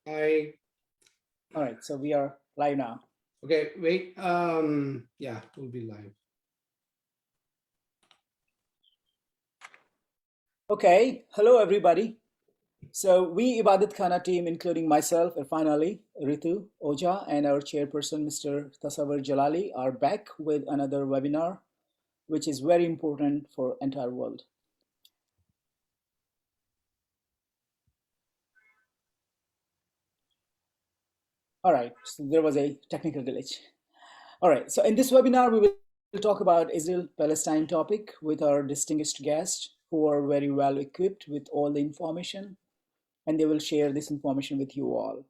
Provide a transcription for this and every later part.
I All right, so we are live now. okay. Wait. Yeah, we'll be live. Okay, hello everybody. So we Ibadat Khana team, including myself, Irfan Ali, Ritu, Oja, and our chairperson, Mr. Tasawwur Jalali, are back with another webinar, which is very important for entire world. All right, so there was a technical glitch. All right, so in this webinar, we will talk about Israel-Palestine topic with our distinguished guests who are very well equipped with all the information, and they will share this information with you all.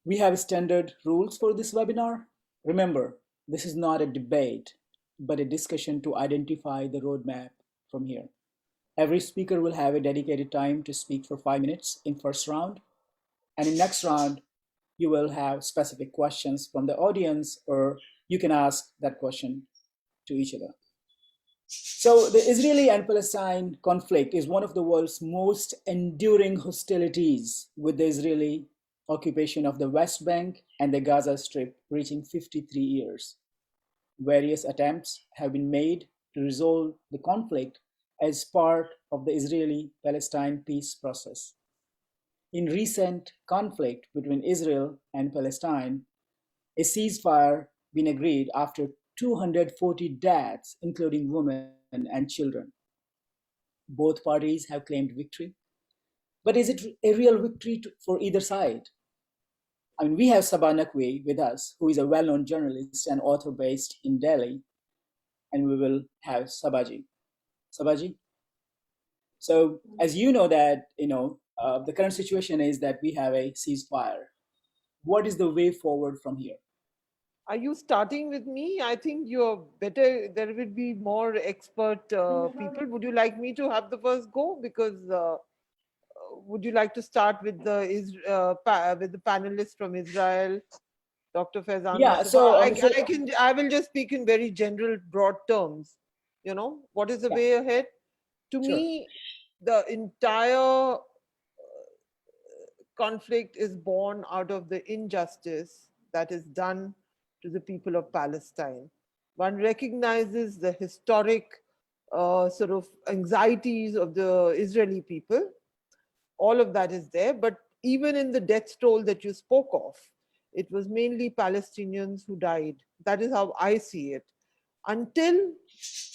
We have standard rules for this webinar. Remember, this is not a debate, but a discussion to identify the roadmap from here. Every speaker will have a dedicated time to speak for 5 minutes in first round. And in next round, you will have specific questions from the audience, or you can ask that question to each other. So the Israeli and Palestine conflict is one of the world's most enduring hostilities, with the Israeli occupation of the West Bank and the Gaza Strip reaching 53 years. Various attempts have been made to resolve the conflict as part of the Israeli-Palestine peace process. In recent conflict between Israel and Palestine, a ceasefire been agreed after 240 deaths, including women and children. Both parties have claimed victory. But is it a real victory for either side? I mean, we have Sabah Naqvi with us, who is a well-known journalist and author based in Delhi, and we will have Sabaji. Sabaji? So, as you know that, the current situation is that we have a ceasefire. What is the way forward from here? Are you starting with me? I think you're better. There will be more expert people. Would you like me to have the first go? Because would you like to start with with the panelists from Israel, Dr. Faizan Yeah, Mustafa? so, I will just speak in very general, broad terms. What is the yeah, way ahead? To sure. me, the entire conflict is born out of the injustice that is done to the people of Palestine. One recognizes the historic sort of anxieties of the Israeli people. All of that is there. But even in the death toll that you spoke of, it was mainly Palestinians who died. That is how I see it. Until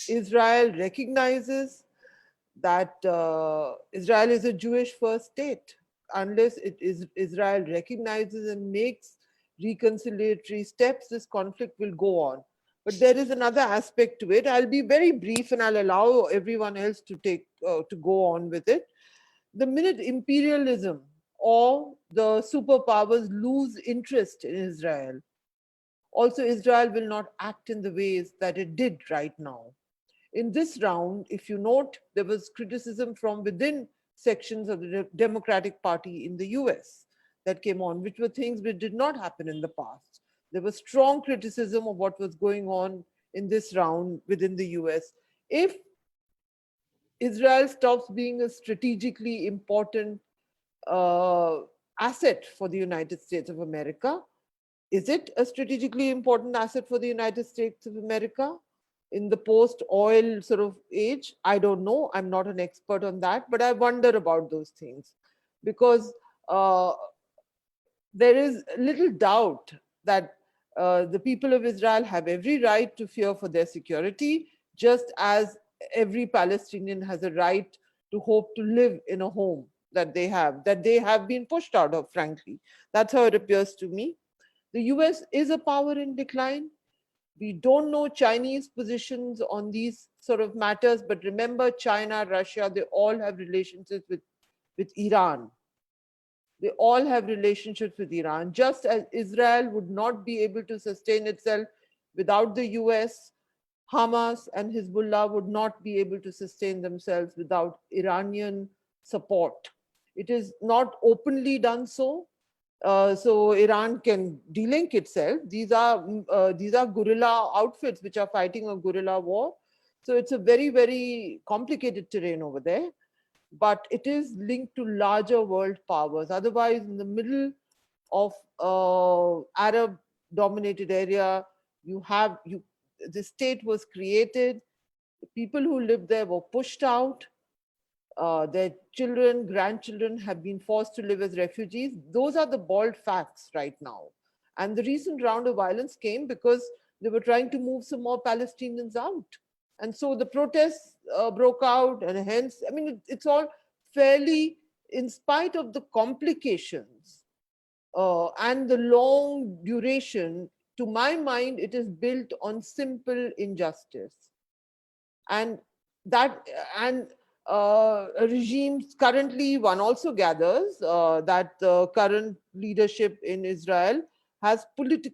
Israel recognizes that Israel is a Jewish first state, unless Israel recognizes and makes reconciliatory steps, this conflict will go on. But there is another aspect to it. I'll be very brief and I'll allow everyone else to go on with it. The minute imperialism or the superpowers lose interest in Israel, also Israel will not act in the ways that it did right now. In this round, if you note, there was criticism from within sections of the Democratic Party in the US that came on, which were things which did not happen in the past. There was strong criticism of what was going on in this round within the US. If Israel stops being a strategically important uh, asset for the United States of America, is it a strategically important asset for the United States of America in the post-oil sort of age? I don't know. I'm not an expert on that, but I wonder about those things because uh, there is little doubt that the people of Israel have every right to fear for their security, just as every Palestinian has a right to hope to live in a home that they have been pushed out of, frankly. That's how it appears to me. The US is a power in decline. We don't know Chinese positions on these sort of matters, but remember, China, Russia, they all have relationships with Iran. They all have relationships with Iran. Just as Israel would not be able to sustain itself without the US, Hamas and Hezbollah would not be able to sustain themselves without Iranian support. It is not openly done so, so Iran can delink itself. These are guerrilla outfits which are fighting a guerrilla war. So it's a very, very complicated terrain over there. But it is linked to larger world powers. Otherwise, in the middle of Arab dominated area. The state was created. The people who lived there were pushed out. Their children, grandchildren have been forced to live as refugees. Those are the bald facts right now. And the recent round of violence came because they were trying to move some more Palestinians out. And so the protests broke out, and hence, I mean, it's all fairly, in spite of the complications and the long duration, to my mind, it is built on simple injustice. And that, and regimes currently, one also gathers that the current leadership in Israel has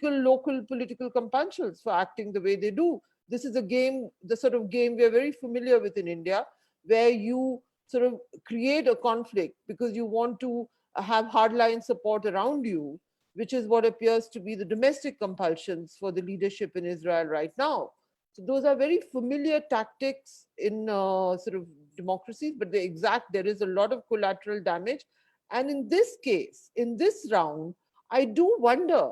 local political compulsions for acting the way they do. This is a game, the sort of game we're very familiar with in India, where you sort of create a conflict because you want to have hardline support around you, which is what appears to be the domestic compulsions for the leadership in Israel right now. So those are very familiar tactics in sort of democracies, but there is a lot of collateral damage. And in this case, in this round, I do wonder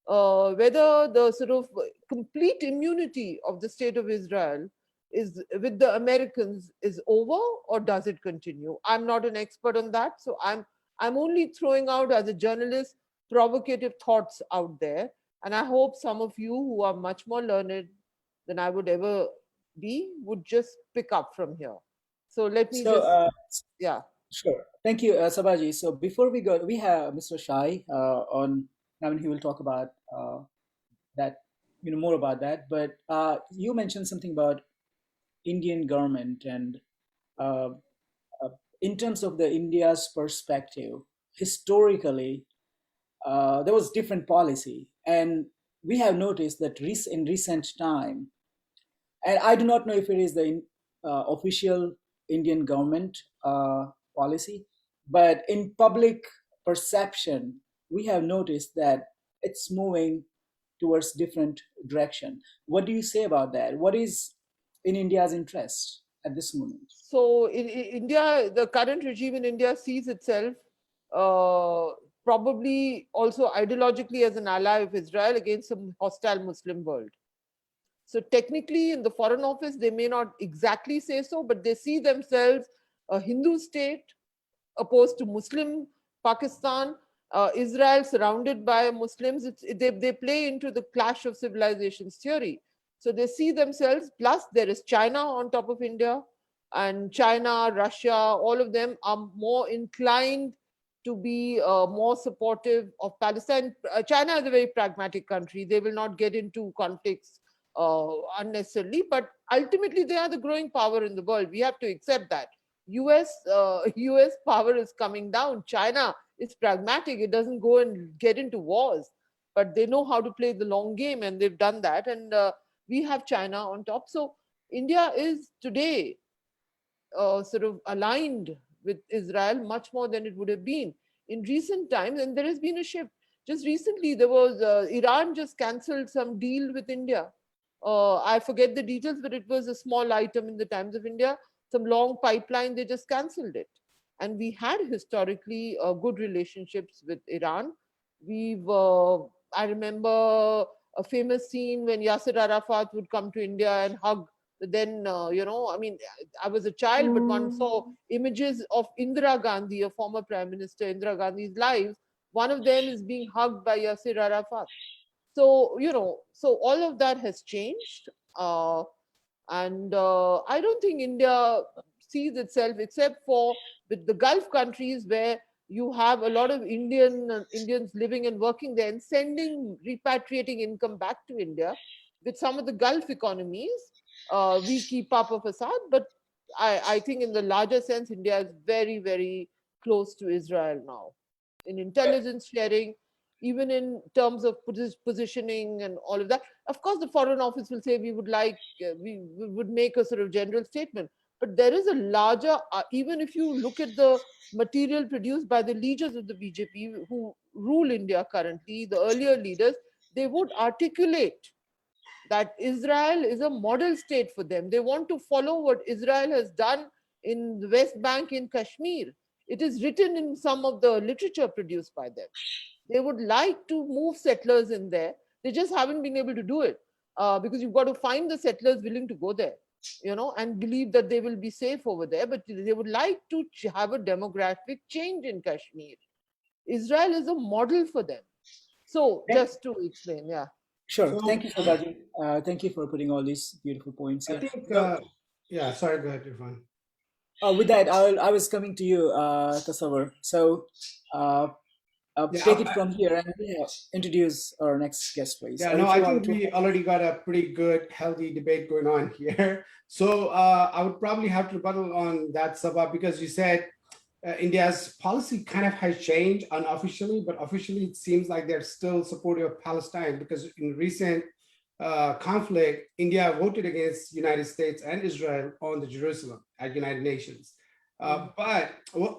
whether the sort of complete immunity of the state of Israel is with the Americans is over, or does it continue? I'm not an expert on that, so I'm only throwing out, as a journalist, provocative thoughts out there, and I hope some of you who are much more learned than I would ever be would just pick up from here. So let me So, just, yeah. sure. Thank you, Sabaji. So before we go, we have Mr. Shai on. I mean, he will talk about that, more about that. But you mentioned something about Indian government, and uh, uh, in terms of the India's perspective, historically, there was different policy, and we have noticed that in recent time, and I do not know if it is the official Indian government policy, but in public perception, we have noticed that it's moving towards different direction. What do you say about that? What is in India's interest at this moment? So in India, the current regime in India sees itself uh, probably also ideologically as an ally of Israel against some hostile Muslim world. So technically, in the Foreign Office, they may not exactly say so, but they see themselves a Hindu state opposed to Muslim Pakistan, Israel surrounded by Muslims. They play into the clash of civilizations theory. So they see themselves, plus there is China on top of India, and China, Russia, all of them are more inclined to be more supportive of Palestine. China is a very pragmatic country. They will not get into conflicts unnecessarily, but ultimately they are the growing power in the world. We have to accept that. US power is coming down. China is pragmatic. It doesn't go and get into wars, but they know how to play the long game, and they've done that. And we have China on top. So India is today sort of aligned with Israel much more than it would have been in recent times. And there has been a shift. Just recently, there was Iran just cancelled some deal with India. I forget the details, but it was a small item in the Times of India. Some long pipeline, they just cancelled it. And we had historically good relationships with Iran. I remember a famous scene when Yasser Arafat would come to India and hug. Then, I mean, I was a child, but one saw images of Indira Gandhi, a former Prime Minister, Indira Gandhi's lives. One of them is being hugged by Yasser Arafat. So, so all of that has changed. And I don't think India sees itself, except for with the Gulf countries where you have a lot of Indians living and working there and repatriating income back to India. With some of the Gulf economies, we keep up a facade, but I think in the larger sense, India is very, very close to Israel now in intelligence sharing, even in terms of positioning and all of that. Of course, the Foreign Office will say we would make a sort of general statement, but there is a larger, even if you look at the material produced by the leaders of the BJP who rule India currently, the earlier leaders, they would articulate that Israel is a model state for them. They want to follow what Israel has done in the West Bank, in Kashmir. It is written in some of the literature produced by them. They would like to move settlers in there. They just haven't been able to do it because you've got to find the settlers willing to go there, and believe that they will be safe over there. But they would like to have a demographic change in Kashmir. Israel is a model for them. So, Thank- just to explain, yeah. Sure. So Thank you for that. Thank you for putting all these beautiful points I here. think, So, yeah, sorry, go ahead, Irfan. with that, I was coming to you, Tasawwur. So, Yeah, take it from here and introduce our next guest, please. yeah, Or no, if I you want think to. we already got a pretty good, healthy debate going on here. So I would probably have to rebuttal on that, Sabah, because you said India's policy kind of has changed unofficially, but officially it seems like they're still supportive of Palestine, because in recent conflict, India voted against United States and Israel on the Jerusalem at United Nations. But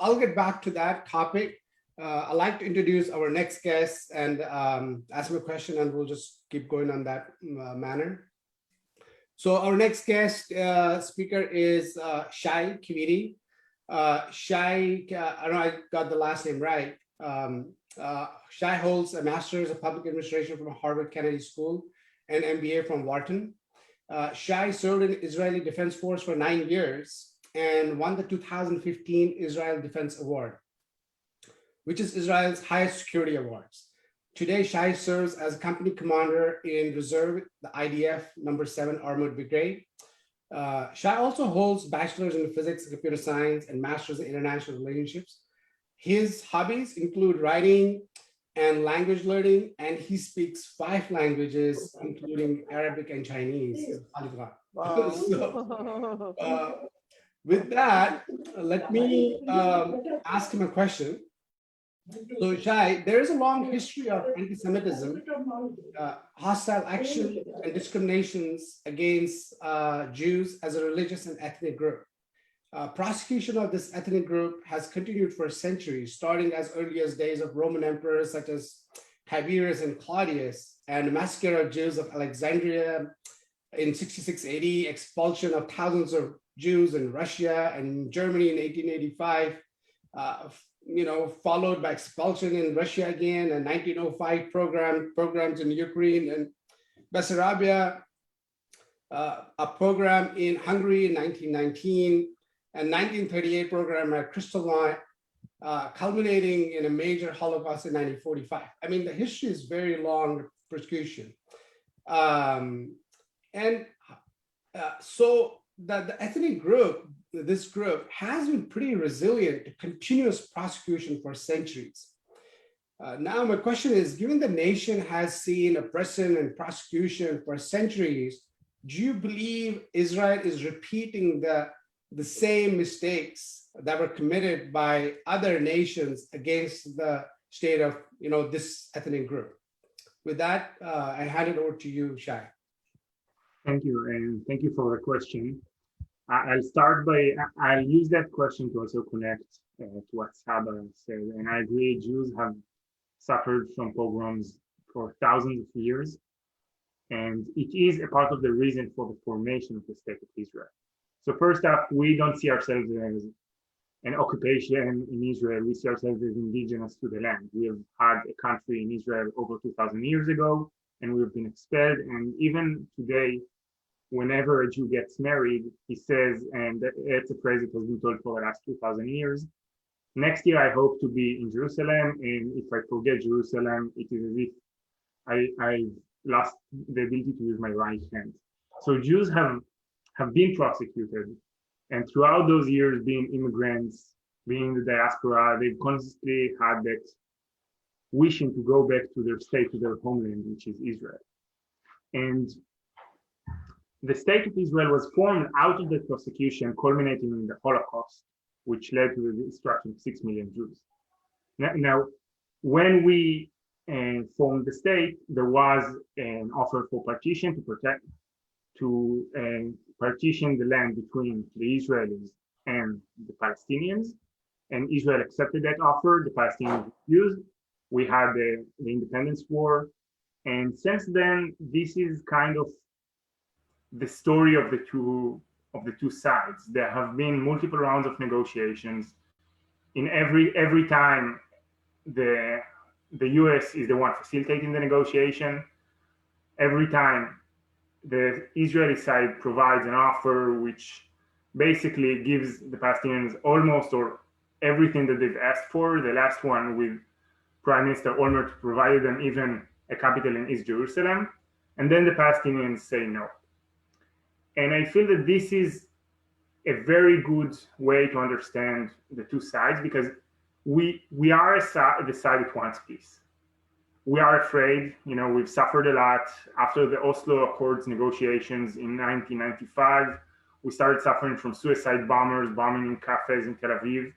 I'll get back to that topic. I'd like to introduce our next guest and ask him a question, and we'll just keep going on that manner. So our next guest speaker is Shai Kiviri. Shai, I don't know I got the last name right. Shai holds a master's of public administration from Harvard Kennedy School and MBA from Wharton. Shai served in Israeli Defense Force for 9 years and won the 2015 Israel Defense Award, which is Israel's highest security awards. Today, Shai serves as company commander in reserve, the IDF number 7 Armored Brigade. Shai also holds bachelor's in physics and computer science and master's in international relationships. His hobbies include writing and language learning, and he speaks 5 languages, including Arabic and Chinese. Wow. So, with that, let me ask him a question. So, Shai, there is a long history of anti-Semitism, hostile action and discriminations against Jews as a religious and ethnic group. Prosecution of this ethnic group has continued for centuries, starting as early as days of Roman emperors such as Tiberius and Claudius, and the massacre of Jews of Alexandria in 66 AD, expulsion of thousands of Jews in Russia and Germany in 1885, followed by expulsion in Russia again, and 1905 programs in Ukraine and Bessarabia, a program in Hungary in 1919, and 1938 program at Kristallnacht, culminating in a major Holocaust in 1945. I mean, the history is very long persecution. So the ethnic group, this group has been pretty resilient to continuous prosecution for centuries. Now my question is, given the nation has seen oppression and prosecution for centuries, do you believe Israel is repeating the same mistakes that were committed by other nations against the state of this ethnic group? With that, I hand it over to you, Shai. Thank you, and thank you for the question. I'll use that question to also connect to what Saba said, and I agree, Jews have suffered from pogroms for thousands of years, and it is a part of the reason for the formation of the State of Israel. So first up, we don't see ourselves as an occupation in Israel. We see ourselves as indigenous to the land. We have had a country in Israel over 2,000 years ago, and we've been expelled. And even today, whenever a Jew gets married, he says, and it's a phrase that has been told for the last 2,000 years, next year I hope to be in Jerusalem, and if I forget Jerusalem, it is as if I lost the ability to use my right hand. So Jews have been prosecuted, and throughout those years, being immigrants, being in the diaspora, they've constantly had that wishing to go back to their state, to their homeland, which is Israel. And the state of Israel was formed out of the persecution, culminating in the Holocaust, which led to the destruction of 6 million Jews. Now, when we formed the state, there was an offer for partition to partition the land between the Israelis and the Palestinians, and Israel accepted that offer. The Palestinians refused. We had the independence war, and since then, this is kind of the story of the two sides. There have been multiple rounds of negotiations. In every time, the the US is the one facilitating the negotiation. Every time the Israeli side provides an offer which basically gives the Palestinians almost or everything that they've asked for. The last one with Prime Minister Olmert provided them even a capital in East Jerusalem. And then the Palestinians say no. And I feel that this is a very good way to understand the two sides, because we are the side that wants peace. We are afraid, we've suffered a lot. After the Oslo Accords negotiations in 1995, we started suffering from suicide bombers bombing in cafes in Tel Aviv.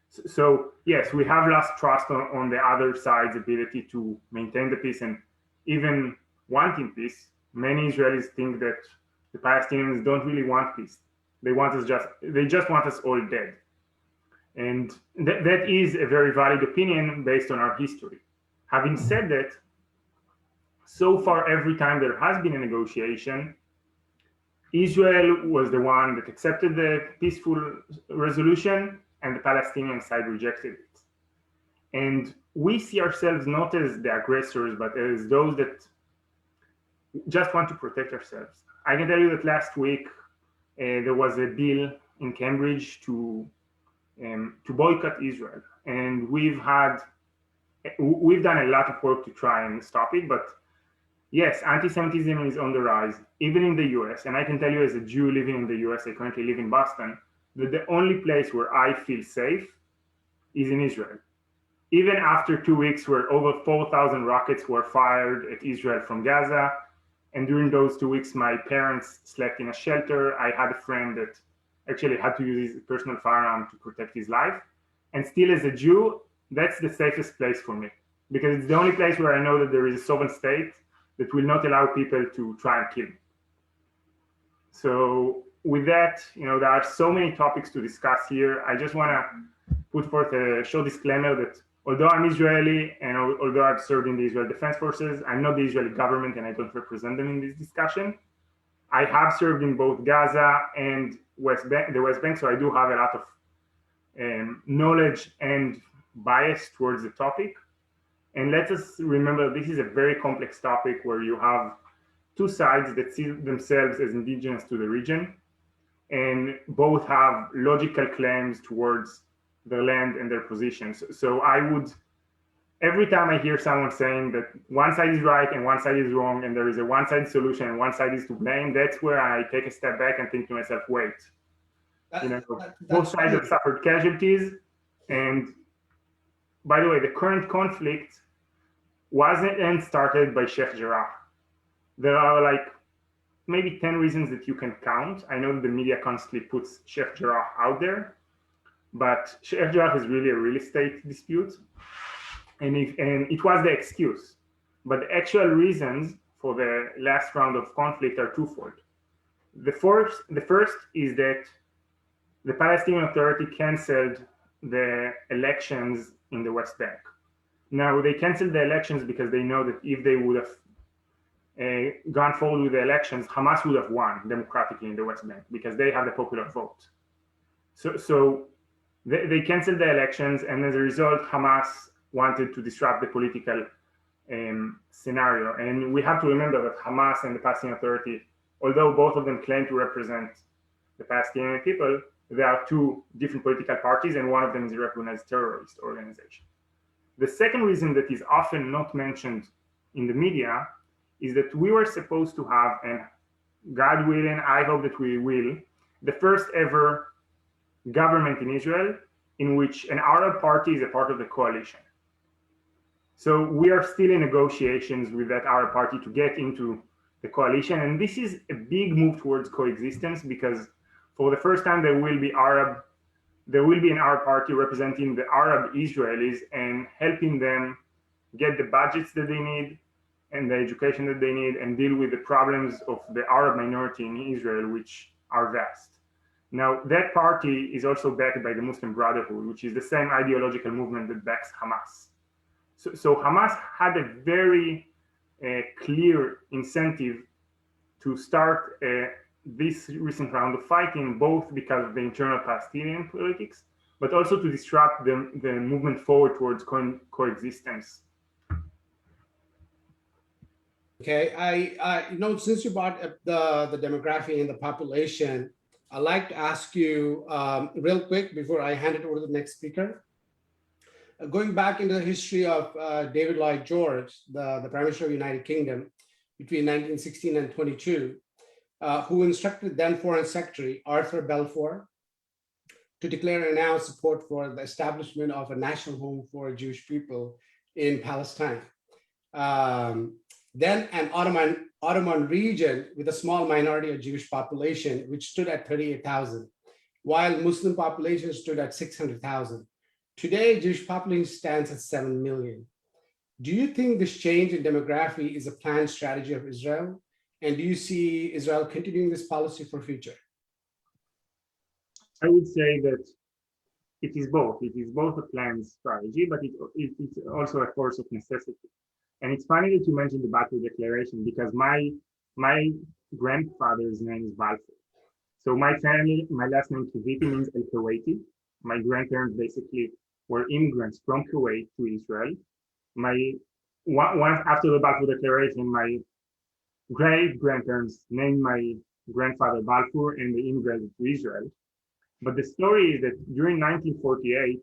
So yes, we have lost trust on the other side's ability to maintain the peace and even wanting peace. Many Israelis think that the Palestinians don't really want peace. They just want us all dead. And that is a very valid opinion based on our history. Having said that, so far, every time there has been a negotiation, Israel was the one that accepted the peaceful resolution and the Palestinian side rejected it. And we see ourselves not as the aggressors, but as those that just want to protect ourselves. I can tell you that last week there was a bill in Cambridge to boycott Israel, and we've done a lot of work to try and stop it. But yes, anti-Semitism is on the rise, even in the US. And I can tell you, as a Jew living in the US, I currently live in Boston, that the only place where I feel safe is in Israel. Even after 2 weeks where over 4,000 rockets were fired at Israel from Gaza, and during those 2 weeks, my parents slept in a shelter. I had a friend that actually had to use his personal firearm to protect his life. And still, as a Jew, that's the safest place for me, because it's the only place where I know that there is a sovereign state that will not allow people to try and kill me. So with that, there are so many topics to discuss here. I just want to put forth a short disclaimer that although I'm Israeli and although I've served in the Israel Defense Forces, I'm not the Israeli government and I don't represent them in this discussion. I have served in both Gaza and the West Bank, so I do have a lot of knowledge and bias towards the topic. And let us remember, this is a very complex topic where you have two sides that see themselves as indigenous to the region, and both have logical claims towards their land and their positions. So I would, every time I hear someone saying that one side is right and one side is wrong, and there is a one-side solution and one side is to blame, that's where I take a step back and think to myself, wait, both sides have suffered casualties. And by the way, the current conflict wasn't started by Sheikh Jarrah. There are like maybe 10 reasons that you can count. I know that the media constantly puts Sheikh Jarrah out there, but Sheikh Jarrah is really a real estate dispute. And it was the excuse. But the actual reasons for the last round of conflict are twofold. The first is that the Palestinian Authority canceled the elections in the West Bank. Now, they canceled the elections because they know that if they would have gone forward with the elections, Hamas would have won democratically in the West Bank because they have the popular vote. So they canceled the elections, and as a result, Hamas wanted to disrupt the political scenario. And we have to remember that Hamas and the Palestinian Authority, although both of them claim to represent the Palestinian people, there are two different political parties, and one of them is a recognized terrorist organization. The second reason that is often not mentioned in the media is that we were supposed to have, and God willing, I hope that we will, the first ever government in Israel in which an Arab party is a part of the coalition. So we are still in negotiations with that Arab party to get into the coalition. And this is a big move towards coexistence, because for the first time there will be an Arab party representing the Arab Israelis and helping them get the budgets that they need and the education that they need and deal with the problems of the Arab minority in Israel, which are vast. Now, that party is also backed by the Muslim Brotherhood, which is the same ideological movement that backs Hamas. So Hamas had a very clear incentive to start this recent round of fighting, both because of the internal Palestinian politics, but also to disrupt the movement forward towards coexistence Okay, since you brought up the demography and the population, I'd like to ask you real quick before I hand it over to the next speaker. Going back into the history of David Lloyd George, the Prime Minister of the United Kingdom, between 1916 and 22, who instructed then Foreign Secretary Arthur Balfour to declare and announce support for the establishment of a national home for Jewish people in Palestine. Then an Ottoman region with a small minority of Jewish population, which stood at 38,000, while Muslim population stood at 600,000. Today, Jewish population stands at 7 million. Do you think this change in demography is a planned strategy of Israel? And do you see Israel continuing this policy for future? I would say that it is both. It is both a planned strategy, but it's also a force of necessity. And it's funny that you mentioned the Balfour Declaration because my grandfather's name is Balfour. So my family, my last name Kiviti means El Kuwaiti. My grandparents basically were immigrants from Kuwait to Israel. Once after the Balfour Declaration, my great grandparents named my grandfather Balfour and they immigrated to Israel. But the story is that during 1948,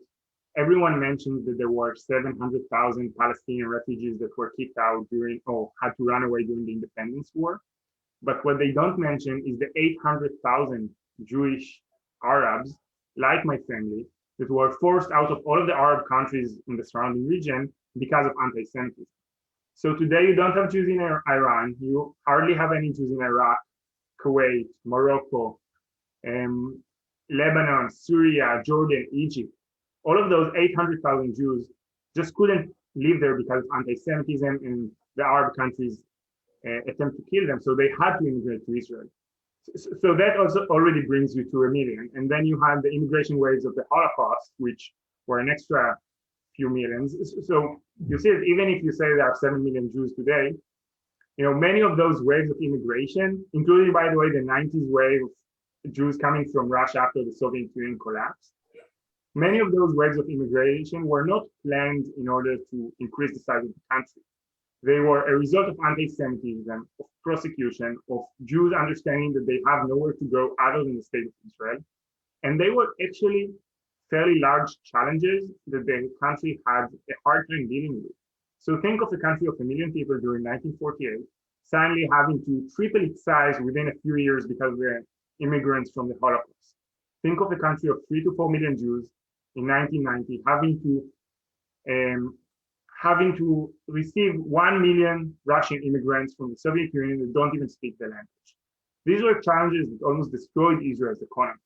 everyone mentioned that there were 700,000 Palestinian refugees that were kicked out during, or had to run away during the independence war. But what they don't mention is the 800,000 Jewish Arabs, like my family, that were forced out of all of the Arab countries in the surrounding region because of anti-Semitism. So today you don't have Jews in Iran, you hardly have any Jews in Iraq, Kuwait, Morocco, Lebanon, Syria, Jordan, Egypt. All of those 800,000 Jews just couldn't live there because of anti-Semitism and the Arab countries attempt to kill them. So they had to immigrate to Israel. So that also already brings you to a million. And then you have the immigration waves of the Holocaust, which were an extra few millions. So you see that even if you say there are 7 million Jews today, many of those waves of immigration, including, by the way, the 90s wave of Jews coming from Russia after the Soviet Union collapsed, many of those waves of immigration were not planned in order to increase the size of the country. They were a result of anti-Semitism, of persecution, of Jews understanding that they have nowhere to go other than the state of Israel. And they were actually fairly large challenges that the country had a hard time dealing with. So think of a country of 1 million people during 1948, suddenly having to triple its size within a few years because of the immigrants from the Holocaust. Think of a country of 3 to 4 million Jews in 1990 having to receive 1 million Russian immigrants from the Soviet Union that don't even speak the language. These were challenges that almost destroyed Israel's economy.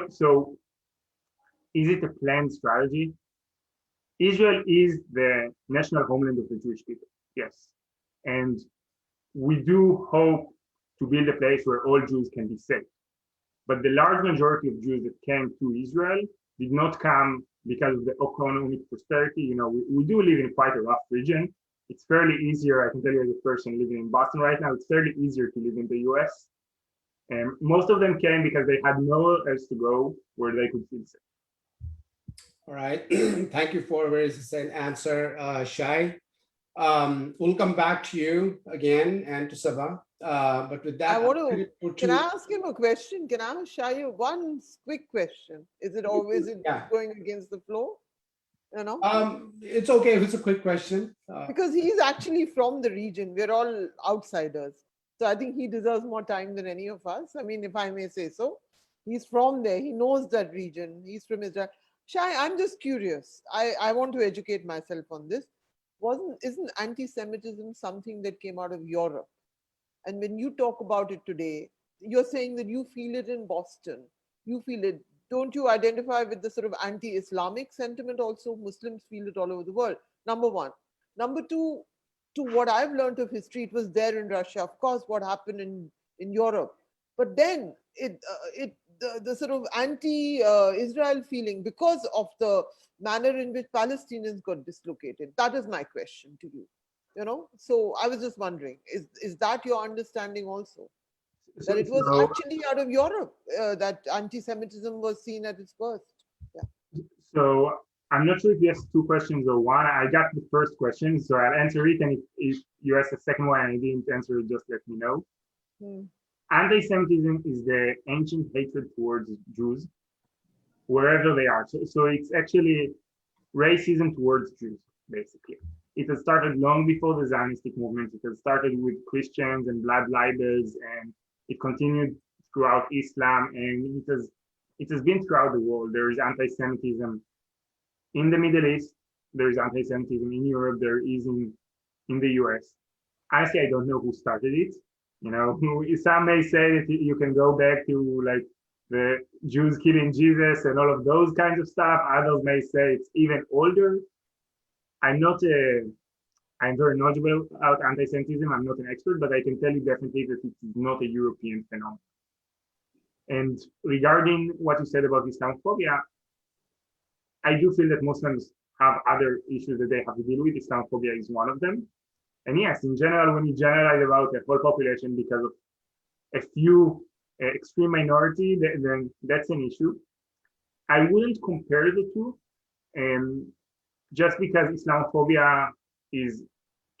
So is it a planned strategy? Israel is the national homeland of the Jewish people, yes. And we do hope to build a place where all Jews can be safe. But the large majority of Jews that came to Israel did not come because of the economic prosperity. We do live in quite a rough region. It's fairly easier, I can tell you as a person living in Boston right now, it's fairly easier to live in the US. And most of them came because they had nowhere else to go where they could feel safe. All right, thank you for a very succinct answer, Shai. We'll come back to you again and to Saba. But with that, can I ask him a question? Can I ask Shai one quick question? Is it always going against the flow? It's okay if it's a quick question. Because he's actually from the region. We're all outsiders. So I think he deserves more time than any of us. I mean, if I may say so. He's from there. He knows that region. He's from Israel. Shai, I'm just curious. I want to educate myself on this. Isn't anti-Semitism something that came out of Europe? And when you talk about it today, you're saying that you feel it in Boston. You feel it. Don't you identify with the sort of anti-Islamic sentiment also? Muslims feel it all over the world. Number one. Number two, to what I've learned of history, it was there in Russia. Of course, what happened in Europe. But then the sort of anti-Israel feeling because of the manner in which Palestinians got dislocated. That is my question to you. So I was just wondering, is that your understanding also? That it was actually out of Europe that anti-Semitism was seen at its worst? Yeah. So I'm not sure if you asked two questions or one. I got the first question, so I'll answer it. And if you ask the second one and I didn't answer it, just let me know. Hmm. Anti-Semitism is the ancient hatred towards Jews, wherever they are. So it's actually racism towards Jews, basically. It has started long before the Zionistic movement. It has started with Christians and blood libels, and it continued throughout Islam, and it has been throughout the world. There is anti-Semitism in the Middle East. There is anti-Semitism in Europe. There is in the US. Honestly, I don't know who started it. You know, some may say that you can go back to like the Jews killing Jesus and all of those kinds of stuff. Others may say it's even older. I'm not I'm very knowledgeable about anti-Semitism. I'm not an expert, but I can tell you definitely that it is not a European phenomenon. And regarding what you said about Islamophobia, I do feel that Muslims have other issues that they have to deal with. Islamophobia is one of them. And yes, in general, when you generalize about the whole population because of a few extreme minority, then that's an issue. I wouldn't compare the two, just because Islamophobia is,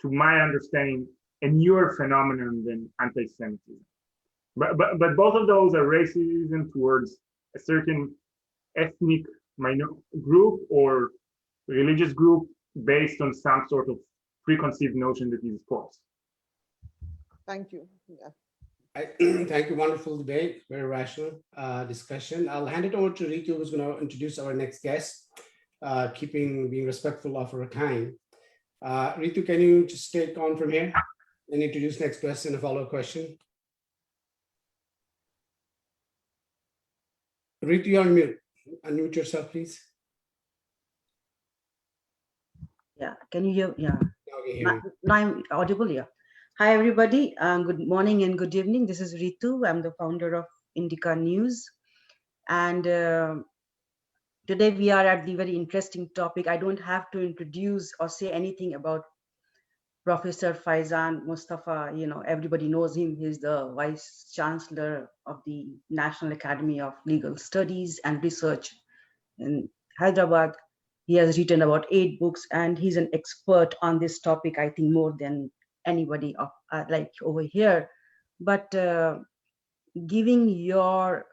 to my understanding, a newer phenomenon than anti-Semitism. But both of those are racism towards a certain ethnic group or religious group based on some sort of preconceived notion that is false. Thank you. Yeah. Thank you. Wonderful debate, very rational discussion. I'll hand it over to Ritu, who's going to introduce our next guest, being respectful of her time. Ritu, can you just take on from here and introduce next question, a follow-up question? Ritu, you're on mute. Unmute yourself, please. Yeah, can you hear? Yeah, Now we hear you. now I'm audible. Yeah. Hi, everybody. Good morning and good evening. This is Ritu. I'm the founder of Indica News. And today we are at the very interesting topic. I don't have to introduce or say anything about Professor Faizan Mustafa. You know, everybody knows him. He's the Vice Chancellor of the National Academy of Legal Studies and Research in Hyderabad. He has written about 8 books, and he's an expert on this topic, I think, more than anybody like over here. But giving your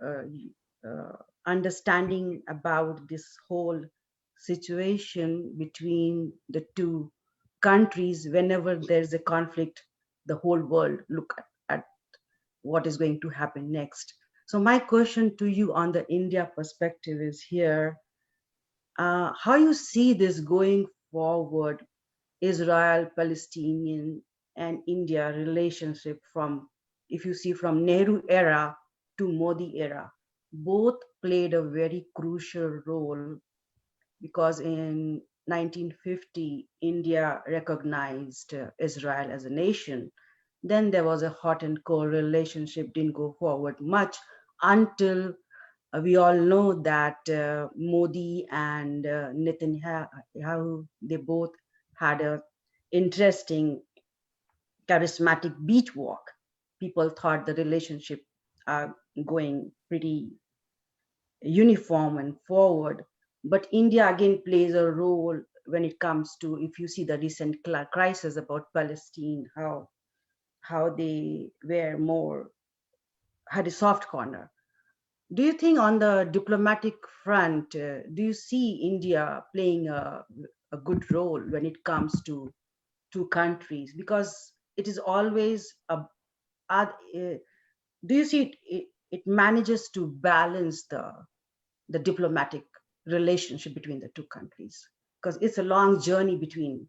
understanding about this whole situation between the two countries, whenever there's a conflict, the whole world look at what is going to happen next. So my question to you on the India perspective is here, how you see this going forward, Israel, Palestinian, and India relationship from, if you see from Nehru era to Modi era, both played a very crucial role because in 1950, India recognized Israel as a nation. Then there was a hot and cold relationship, didn't go forward much until we all know that Modi and Netanyahu, they both had a interesting, charismatic beach walk. People thought the relationship are going pretty uniform and forward. But India again plays a role when it comes to, if you see the recent crisis about Palestine, how they were more, had a soft corner. Do you think on the diplomatic front, do you see India playing a good role when it comes to two countries? Because it is always do you see it manages to balance the diplomatic relationship between the two countries? Because it's a long journey between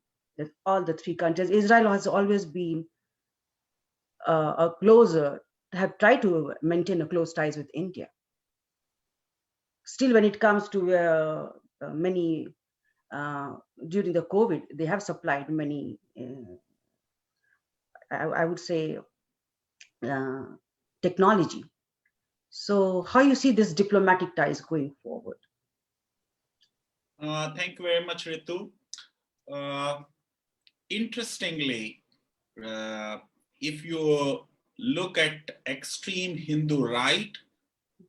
all the 3 countries. Israel has always been a closer, have tried to maintain a close ties with India. Still, when it comes to many, during the COVID, they have supplied many, I would say, technology. So how you see this diplomatic ties going forward? Thank you very much, Ritu. Interestingly, if you look at extreme Hindu right,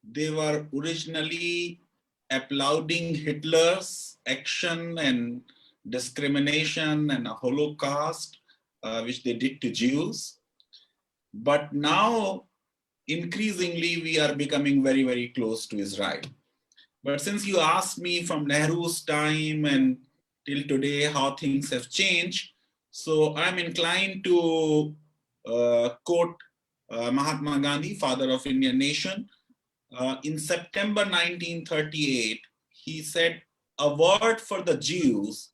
they were originally applauding Hitler's action and discrimination and a Holocaust, which they did to Jews. But now, increasingly, we are becoming very, very close to Israel. But since you asked me from Nehru's time and till today how things have changed, so I'm inclined to quote Mahatma Gandhi, father of Indian nation. In September 1938, he said a word for the Jews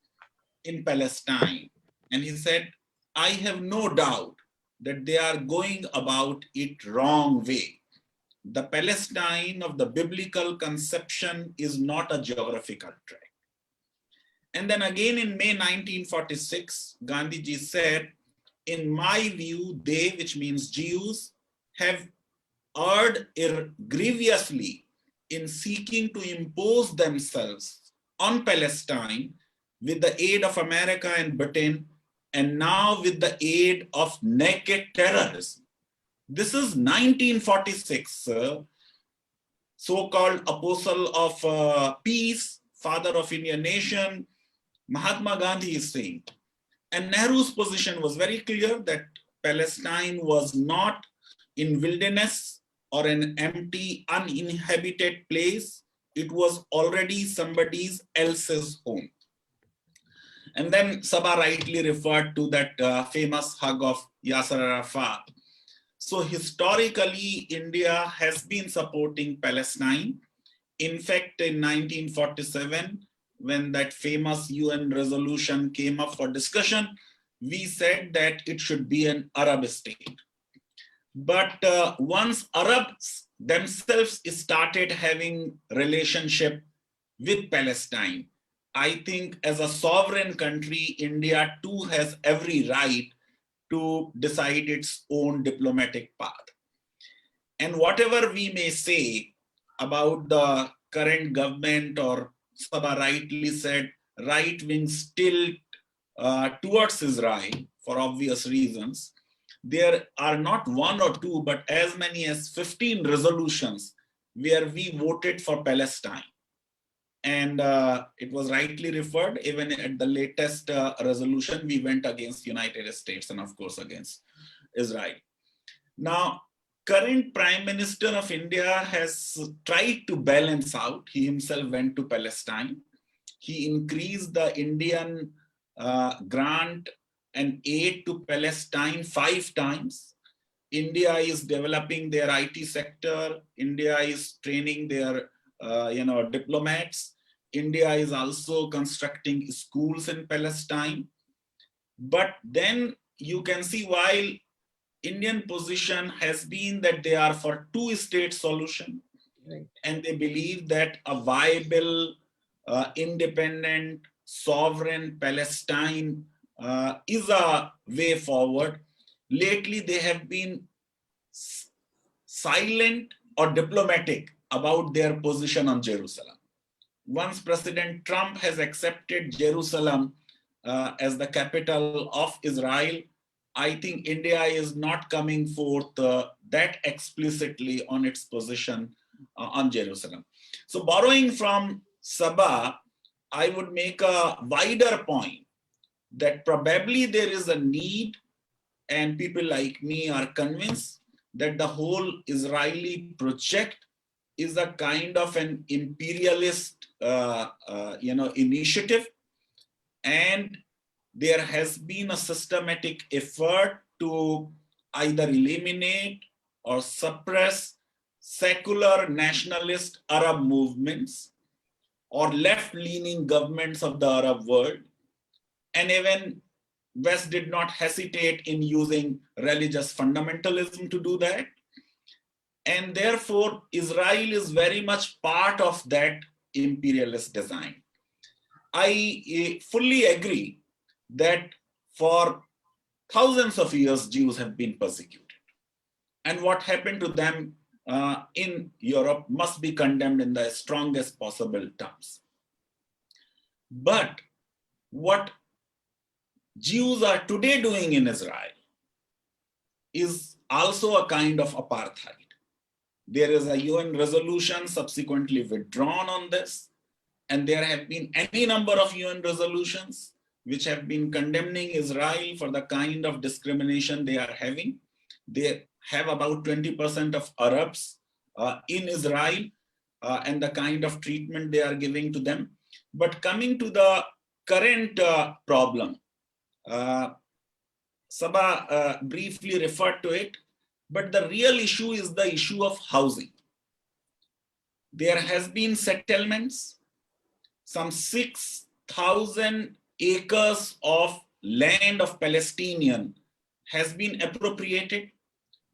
in Palestine. And he said, I have no doubt that they are going about it wrong way. The Palestine of the biblical conception is not a geographical tract. And then again in May 1946, Gandhiji said, in my view, they, which means Jews, have erred grievously in seeking to impose themselves on Palestine with the aid of America and Britain, and now with the aid of naked terrorism. This is 1946, so-called apostle of peace, father of Indian nation, Mahatma Gandhi is saying. And Nehru's position was very clear that Palestine was not in wilderness or an empty, uninhabited place. It was already somebody else's home. And then Sabah rightly referred to that famous hug of Yasser Arafat. So historically, India has been supporting Palestine. In fact, in 1947, when that famous UN resolution came up for discussion, we said that it should be an Arab state. But once Arabs themselves started having relationship with Palestine, I think as a sovereign country, India too has every right to decide its own diplomatic path. And whatever we may say about the current government, or Sabah rightly said, right-wing tilt towards Israel for obvious reasons, there are not one or two, but as many as 15 resolutions where we voted for Palestine. And it was rightly referred, even at the latest resolution, we went against United States and of course against Israel. Now, current Prime Minister of India has tried to balance out. He himself went to Palestine. He increased the Indian grant and aid to Palestine 5 times. India is developing their IT sector. India is training their diplomats. India is also constructing schools in Palestine. But then you can see, while Indian position has been that they are for 2-state solution, right, and they believe that a viable, independent, sovereign Palestine is a way forward. Lately, they have been silent or diplomatic about their position on Jerusalem. Once President Trump has accepted Jerusalem as the capital of Israel, I think India is not coming forth that explicitly on its position on Jerusalem. So borrowing from Sabah, I would make a wider point that probably there is a need, and people like me are convinced that the whole Israeli project is a kind of an imperialist initiative, and there has been a systematic effort to either eliminate or suppress secular nationalist Arab movements or left-leaning governments of the Arab world. And even West did not hesitate in using religious fundamentalism to do that. And therefore, Israel is very much part of that imperialist design. I fully agree that for thousands of years, Jews have been persecuted. And what happened to them in Europe must be condemned in the strongest possible terms. But what Jews are today doing in Israel is also a kind of apartheid. There is a UN resolution subsequently withdrawn on this. And there have been any number of UN resolutions which have been condemning Israel for the kind of discrimination they are having. They have about 20% of Arabs in Israel and the kind of treatment they are giving to them. But coming to the current problem, Sabah briefly referred to it, but the real issue is the issue of housing. There has been settlements, some 6,000 acres of land of Palestinian has been appropriated.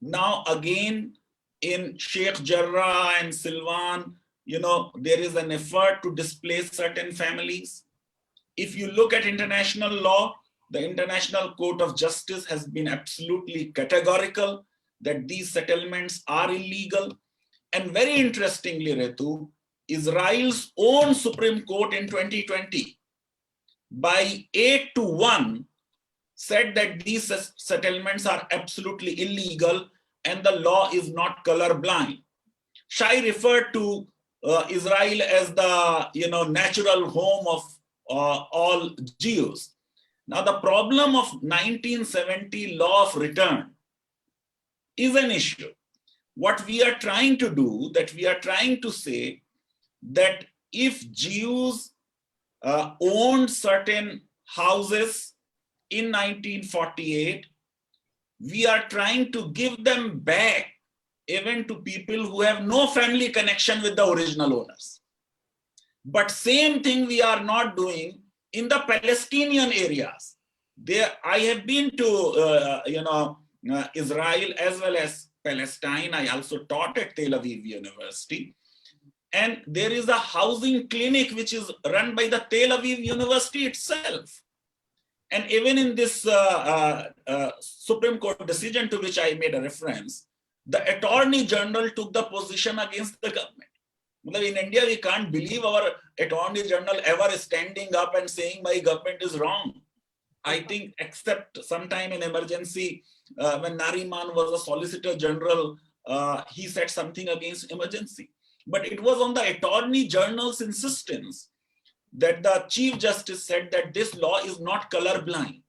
Now again in Sheikh Jarrah and Silvan, there is an effort to displace certain families. If you look at international law, the International Court of Justice has been absolutely categorical that these settlements are illegal. And very interestingly, Ritu, Israel's own Supreme Court in 2020, by 8-1, said that these settlements are absolutely illegal and the law is not colorblind. Shai referred to Israel as the natural home of all Jews. Now the problem of 1970 law of return is an issue. What we are trying to do, that we are trying to say that if Jews owned certain houses in 1948, we are trying to give them back even to people who have no family connection with the original owners. But same thing we are not doing in the Palestinian areas. I have been to Israel as well as Palestine. I also taught at Tel Aviv University. And there is a housing clinic which is run by the Tel Aviv University itself. And even in this Supreme Court decision to which I made a reference, the Attorney General took the position against the government. In India, we can't believe our Attorney General ever standing up and saying my government is wrong. I think except sometime in emergency, when Nariman was a Solicitor General, he said something against emergency. But it was on the Attorney General's insistence that the Chief Justice said that this law is not colorblind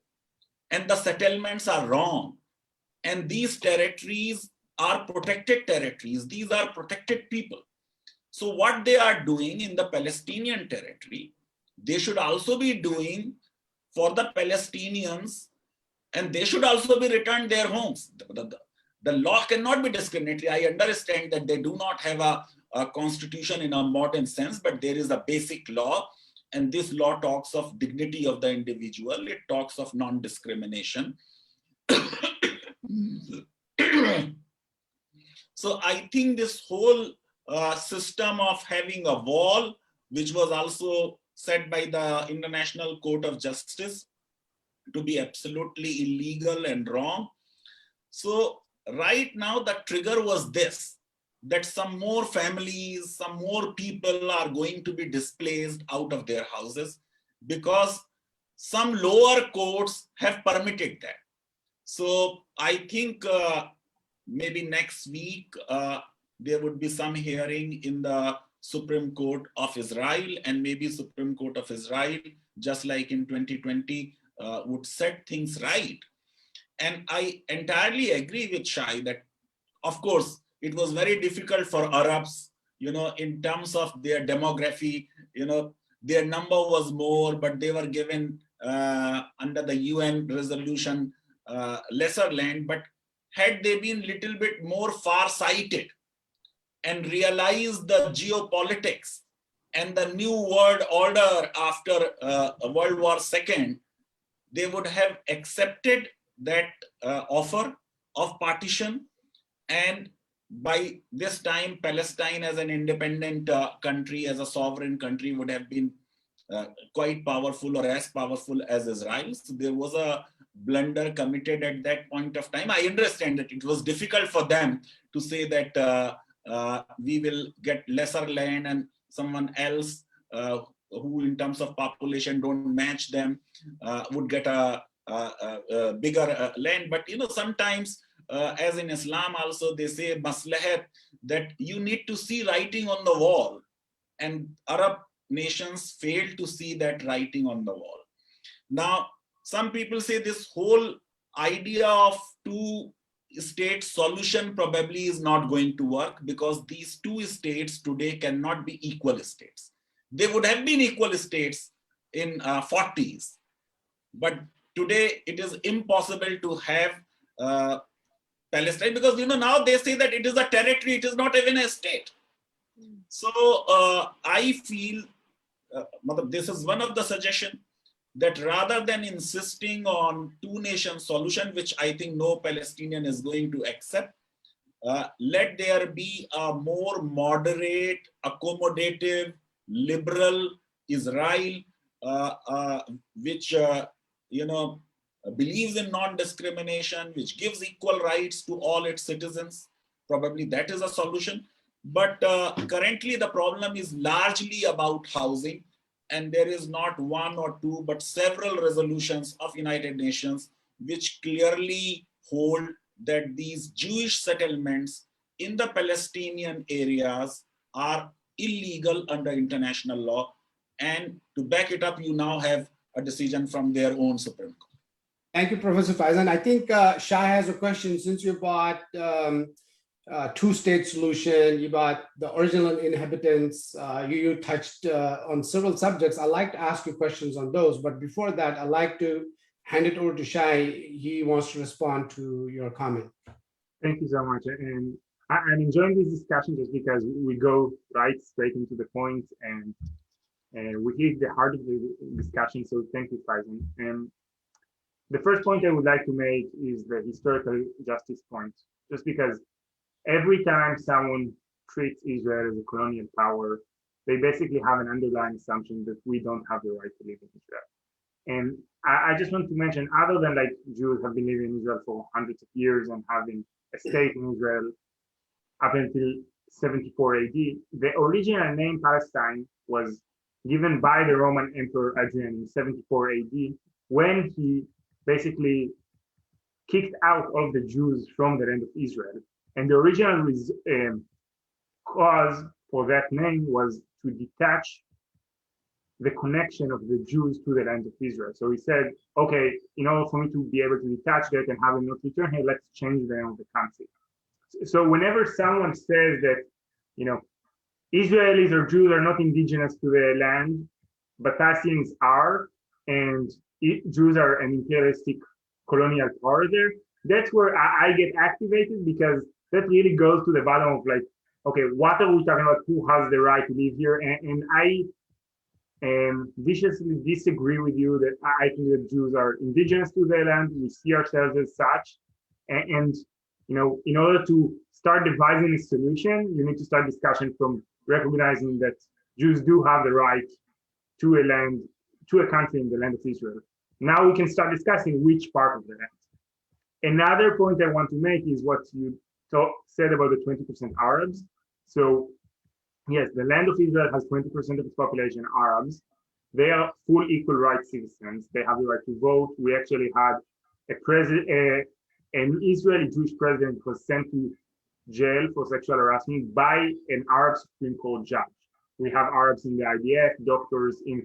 and the settlements are wrong. And these territories are protected territories. These are protected people. So what they are doing in the Palestinian territory, they should also be doing for the Palestinians, and they should also be returned their homes. The law cannot be discriminatory. I understand that they do not have a constitution in a modern sense, but there is a basic law, and this law talks of dignity of the individual. It talks of non-discrimination. So I think this whole system of having a wall, which was also said by the International Court of Justice to be absolutely illegal and wrong. So right now the trigger was this, that some more families, some more people are going to be displaced out of their houses because some lower courts have permitted that. So I think maybe next week, there would be some hearing in the Supreme Court of Israel, and maybe Supreme Court of Israel, just like in 2020, would set things right. And I entirely agree with Shai that, of course, it was very difficult for Arabs, in terms of their demography, their number was more, but they were given under the UN resolution lesser land. But had they been a little bit more far-sighted and realized the geopolitics and the new world order after World War II, they would have accepted that offer of partition. And by this time, Palestine as an independent country, as a sovereign country, would have been quite powerful or as powerful as Israel. So there was a blunder committed at that point of time. I understand that it was difficult for them to say that we will get lesser land and someone else who in terms of population don't match them would get a bigger land. But sometimes as in Islam also they say maslahat, that you need to see writing on the wall, and Arab nations fail to see that writing on the wall. Now, some people say this whole idea of two-state solution probably is not going to work, because these two states today cannot be equal states. They would have been equal states in 40s, but today it is impossible to have Palestine, because now they say that it is a territory, it is not even a state. So I feel this is one of the suggestions, that rather than insisting on two-nation solution, which I think no Palestinian is going to accept, let there be a more moderate, accommodative, liberal Israel, which believes in non-discrimination, which gives equal rights to all its citizens. Probably that is a solution. But currently the problem is largely about housing, and there is not one or two, but several resolutions of United Nations which clearly hold that these Jewish settlements in the Palestinian areas are illegal under international law. And to back it up, you now have a decision from their own Supreme Court. Thank you, Professor Faizan. I think Shah has a question. Since you brought two-state solution, you brought the original inhabitants, you touched on several subjects. I'd like to ask you questions on those, but before that, I'd like to hand it over to Shai. He wants to respond to your comment. Thank you so much. And I'm enjoying this discussion just because we go right straight into the point, and we hit the heart of the discussion. So thank you, Faizan. And the first point I would like to make is the historical justice point, just because every time someone treats Israel as a colonial power, they basically have an underlying assumption that we don't have the right to live in Israel. And I just want to mention, other than like Jews have been living in Israel for hundreds of years and having a state in Israel up until 74 AD, the original name Palestine was given by the Roman Emperor Adrian in 74 AD, when he basically kicked out all the Jews from the land of Israel. And the original cause for that name was to detach the connection of the Jews to the land of Israel. So he said, okay, in order for me to be able to detach that and have them not return here, let's change the name of the country. So whenever someone says that, Israelis or Jews are not indigenous to the land, but Palestinians are, and Jews are an imperialistic colonial power there, that's where I get activated, because that really goes to the bottom of like, okay, what are we talking about? Who has the right to live here? And I viciously disagree with you that I think that Jews are indigenous to the land. We see ourselves as such. And in order to start devising a solution, you need to start discussion from recognizing that Jews do have the right to a land, to a country in the land of Israel. Now we can start discussing which part of the land. Another point I want to make is what you said about the 20% Arabs. So yes, the land of Israel has 20% of its population Arabs. They are full equal rights citizens. They have the right to vote. We actually had an Israeli Jewish president was sent to jail for sexual harassment by an Arab Supreme Court judge. We have Arabs in the IDF, doctors in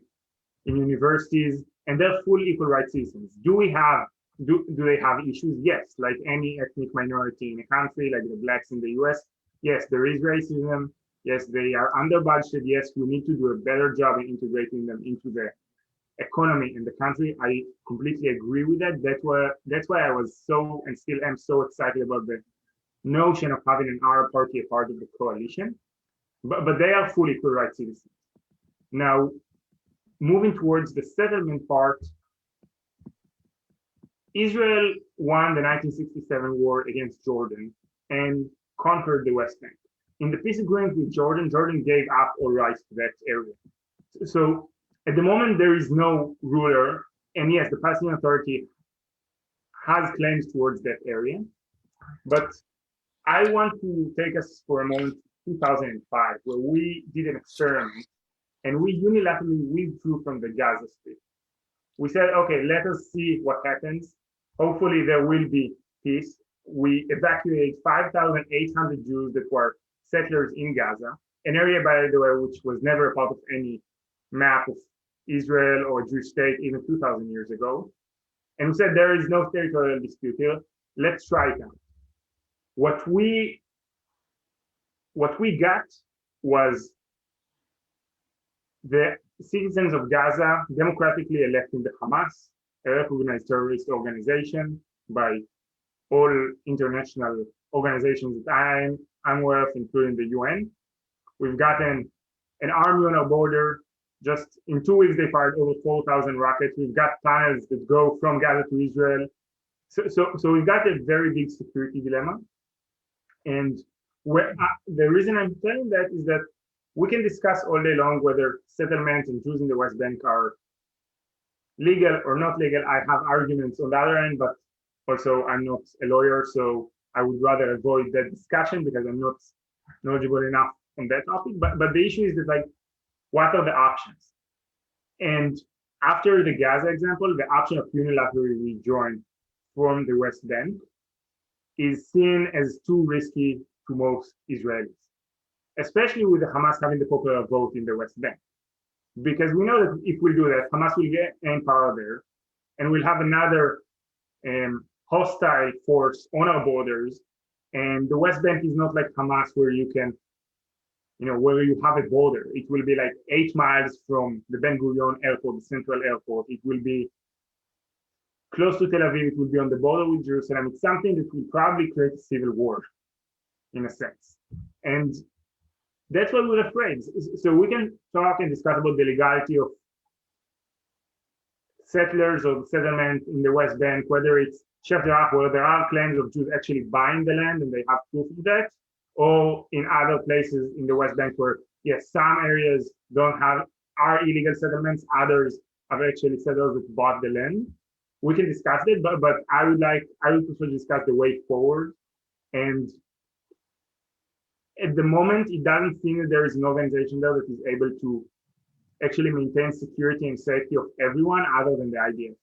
universities, and they're full equal rights citizens. Do they have issues? Yes, like any ethnic minority in a country, like the blacks in the US. Yes, there is racism. Yes, they are under budgeted. Yes, we need to do a better job in integrating them into the economy in the country. I completely agree with that. That's why I was so, and still am so excited about the notion of having an Arab party a part of the coalition. But they are fully equal rights citizens. Now, moving towards the settlement part, Israel won the 1967 war against Jordan and conquered the West Bank. In the peace agreement with Jordan, Jordan gave up all rights to that area. So at the moment, there is no ruler. And yes, the Palestinian Authority has claims towards that area. But I want to take us for a moment to 2005, where we did an experiment and we unilaterally withdrew from the Gaza Strip. We said, okay, let us see what happens. Hopefully there will be peace. we evacuated 5,800 Jews that were settlers in Gaza, an area, by the way, which was never a part of any map of Israel or Jewish state even 2,000 years ago. And we said, there is no territorial dispute here. Let's try it out. What we got was the citizens of Gaza democratically electing the Hamas, a recognized terrorist organization by all international organizations that I'm aware of, including the UN. We've gotten an army on our border. Just in 2 weeks, they fired over 4,000 rockets. We've got tunnels that go from Gaza to Israel. So we've got a very big security dilemma. And the reason I'm telling that is that we can discuss all day long whether settlements and Jews in the West Bank are legal or not legal. I have arguments on the other end, but also I'm not a lawyer, so I would rather avoid that discussion because I'm not knowledgeable enough on that topic. But the issue is that, like, what are the options? And after the Gaza example, the option of unilaterally withdrawing from the West Bank is seen as too risky to most Israelis, especially with the Hamas having the popular vote in the West Bank. Because we know that if we do that, Hamas will gain power there, and we'll have another hostile force on our borders. And the West Bank is not like Hamas, where you can, where you have a border. It will be like 8 miles from the Ben Gurion airport, the central airport. It will be close to Tel Aviv. It will be on the border with Jerusalem. It's something that will probably create a civil war, in a sense. And that's what we're afraid. So we can talk and discuss about the legality of settlers or settlement in the West Bank, whether it's Sheikh Jarrah, where there are claims of Jews actually buying the land and they have proof of that, or in other places in the West Bank where, yes, some areas are illegal settlements, others are actually settlers that bought the land. We can discuss it, but I would prefer to discuss the way forward. And at the moment, it doesn't seem that there is an organization there that is able to actually maintain security and safety of everyone other than the IDF.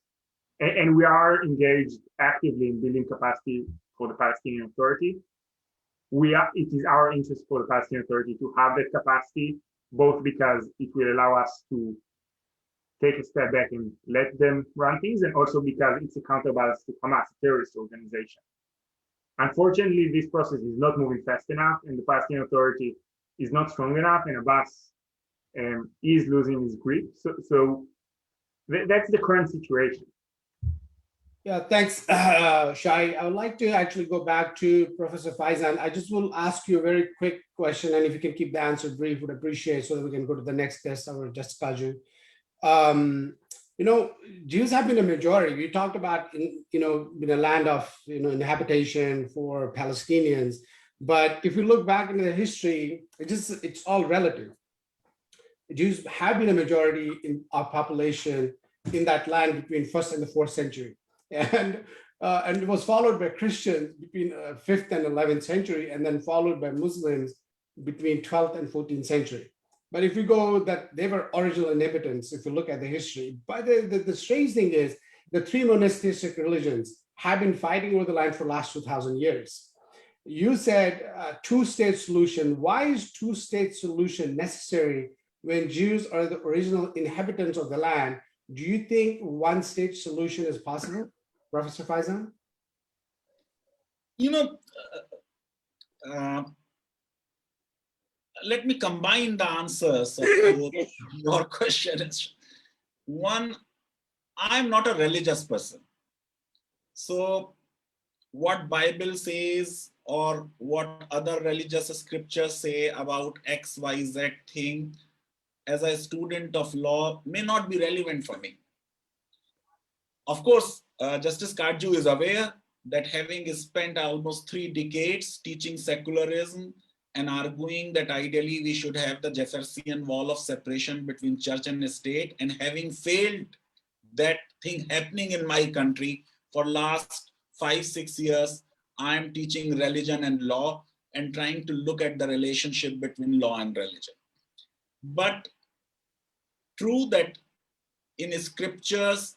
And we are engaged actively in building capacity for the Palestinian Authority. It is our interest for the Palestinian Authority to have that capacity, both because it will allow us to take a step back and let them run things, and also because it's a counterbalance to Hamas, a terrorist organization. Unfortunately, this process is not moving fast enough, and the Palestinian Authority is not strong enough, and Abbas is losing his grip. So that's the current situation. Yeah, thanks, Shai. I would like to actually go back to Professor Faizan. I just will ask you a very quick question, and if you can keep the answer brief, would appreciate, so that we can go to the next guest, our just Katju. Jews have been a majority. We talked about, in a land of, inhabitation for Palestinians. But if you look back into the history, it's all relative. Jews have been a majority in our population in that land between 1st and the 4th century. And it was followed by Christians between 5th and 11th century, and then followed by Muslims between 12th and 14th century. But if we go that they were original inhabitants, if you look at the history, but the strange thing is the three monotheistic religions have been fighting over the land for the last 2,000 years. You said two-state solution. Why is two-state solution necessary when Jews are the original inhabitants of the land? Do you think one-state solution is possible, Professor Faizan? Let me combine the answers of your questions. One, I'm not a religious person. So what Bible says or what other religious scriptures say about X, Y, Z thing, as a student of law, may not be relevant for me. Of course, Justice Katju is aware that, having spent almost 3 decades teaching secularism and arguing that ideally we should have the Jeffersonian wall of separation between church and state, and having failed that thing happening in my country for last 5-6 years, I am teaching religion and law and trying to look at the relationship between law and religion. But true that in scriptures,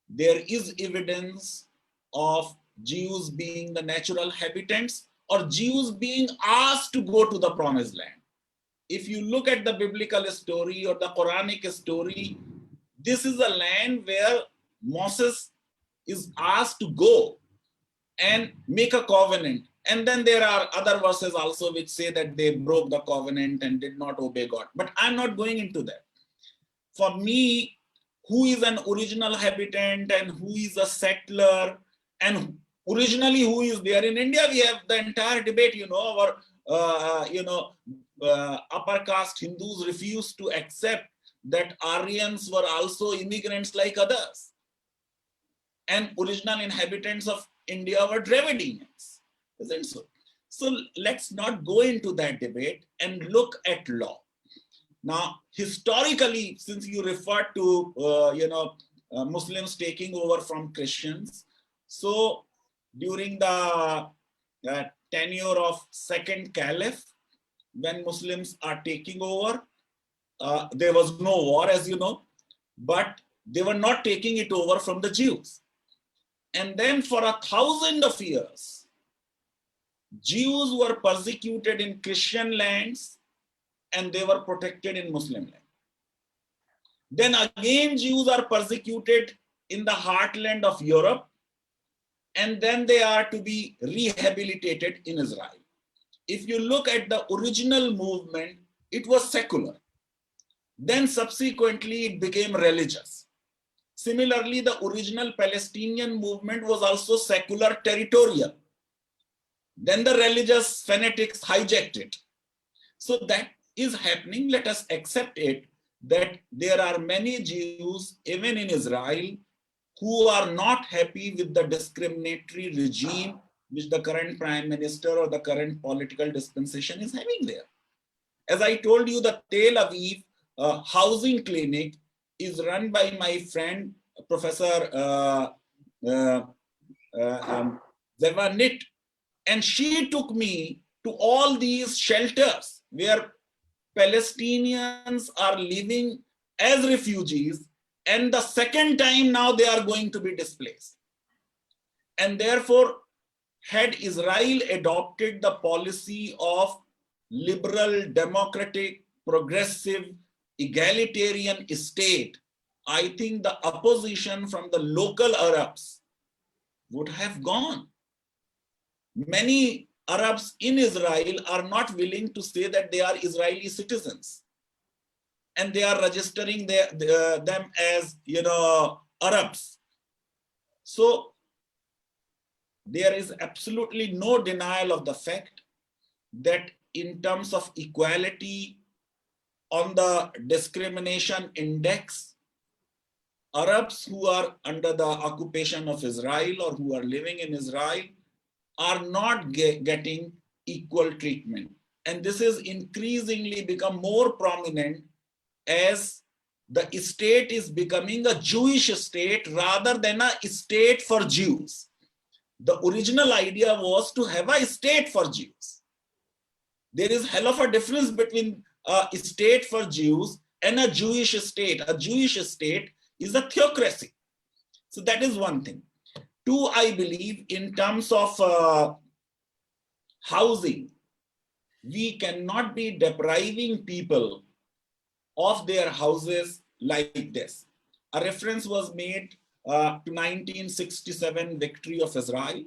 there is evidence of Jews being the natural habitants, or Jews being asked to go to the promised land. If you look at the biblical story or the Quranic story, this is a land where Moses is asked to go and make a covenant. And then there are other verses also which say that they broke the covenant and did not obey God. But I'm not going into that. For me, who is an original habitant and who is a settler, and originally who is there in India, we have the entire debate, our upper caste Hindus refuse to accept that Aryans were also immigrants like others. And original inhabitants of India were Dravidians, isn't so? So let's not go into that debate and look at law. Now, historically, since you referred to, Muslims taking over from Christians, so during the tenure of second caliph, when Muslims are taking over, there was no war, as you know, but they were not taking it over from the Jews. And then for 1,000 of years, Jews were persecuted in Christian lands and they were protected in Muslim land. Then again, Jews are persecuted in the heartland of Europe, and then they are to be rehabilitated in Israel. If you look at the original movement, it was secular. Then subsequently, it became religious. Similarly, the original Palestinian movement was also secular, territorial. Then the religious fanatics hijacked it. So that is happening. Let us accept it, that there are many Jews, even in Israel, who are not happy with the discriminatory regime which the current prime minister or the current political dispensation is having there. As I told you, the Tel Aviv housing clinic is run by my friend, Professor Zevanit, and she took me to all these shelters where Palestinians are living as refugees, and the second time now they are going to be displaced. And therefore, had Israel adopted the policy of liberal, democratic, progressive, egalitarian state, I think the opposition from the local Arabs would have gone. Many Arabs in Israel are not willing to say that they are Israeli citizens, and they are registering them as, Arabs. So there is absolutely no denial of the fact that in terms of equality on the discrimination index, Arabs who are under the occupation of Israel or who are living in Israel are not getting equal treatment. And this is increasingly become more prominent as the state is becoming a Jewish state rather than a state for Jews. The original idea was to have a state for Jews. There is hell of a difference between a state for Jews and a Jewish state. A Jewish state is a theocracy. So that is one thing. Two, I believe in terms of housing, we cannot be depriving people of their houses like this. A reference was made to 1967 victory of Israel.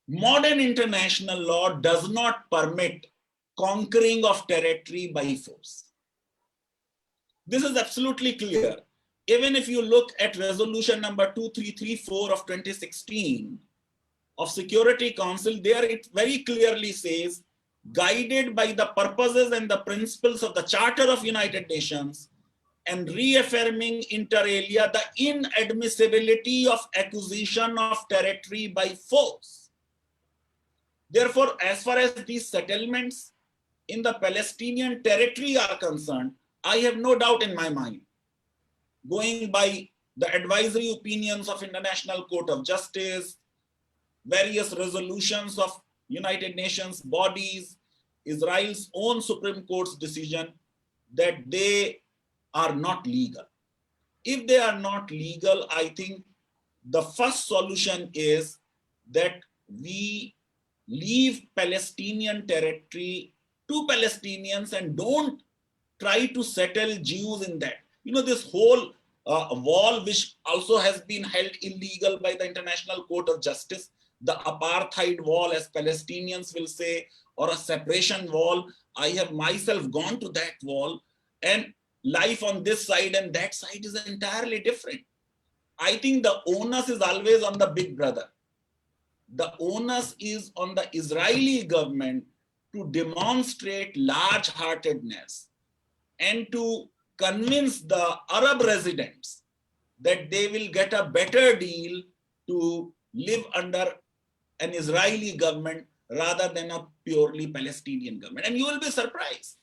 Modern international law does not permit conquering of territory by force. This is absolutely clear. Even if you look at resolution number 2334 of 2016 of Security Council, there it very clearly says, guided by the purposes and the principles of the Charter of United Nations and reaffirming inter alia the inadmissibility of acquisition of territory by force. Therefore, as far as these settlements in the Palestinian territory are concerned, I have no doubt in my mind, going by the advisory opinions of International Court of Justice, various resolutions of United Nations bodies, Israel's own Supreme Court's decision, that they are not legal. If they are not legal, I think the first solution is that we leave Palestinian territory to Palestinians and don't try to settle Jews in that. You know, this whole wall, which also has been held illegal by the International Court of Justice, the apartheid wall, as Palestinians will say, or a separation wall. I have myself gone to that wall, and life on this side and that side is entirely different. I think the onus is always on the big brother. The onus is on the Israeli government to demonstrate large-heartedness and to convince the Arab residents that they will get a better deal to live under an Israeli government rather than a purely Palestinian government. And you will be surprised.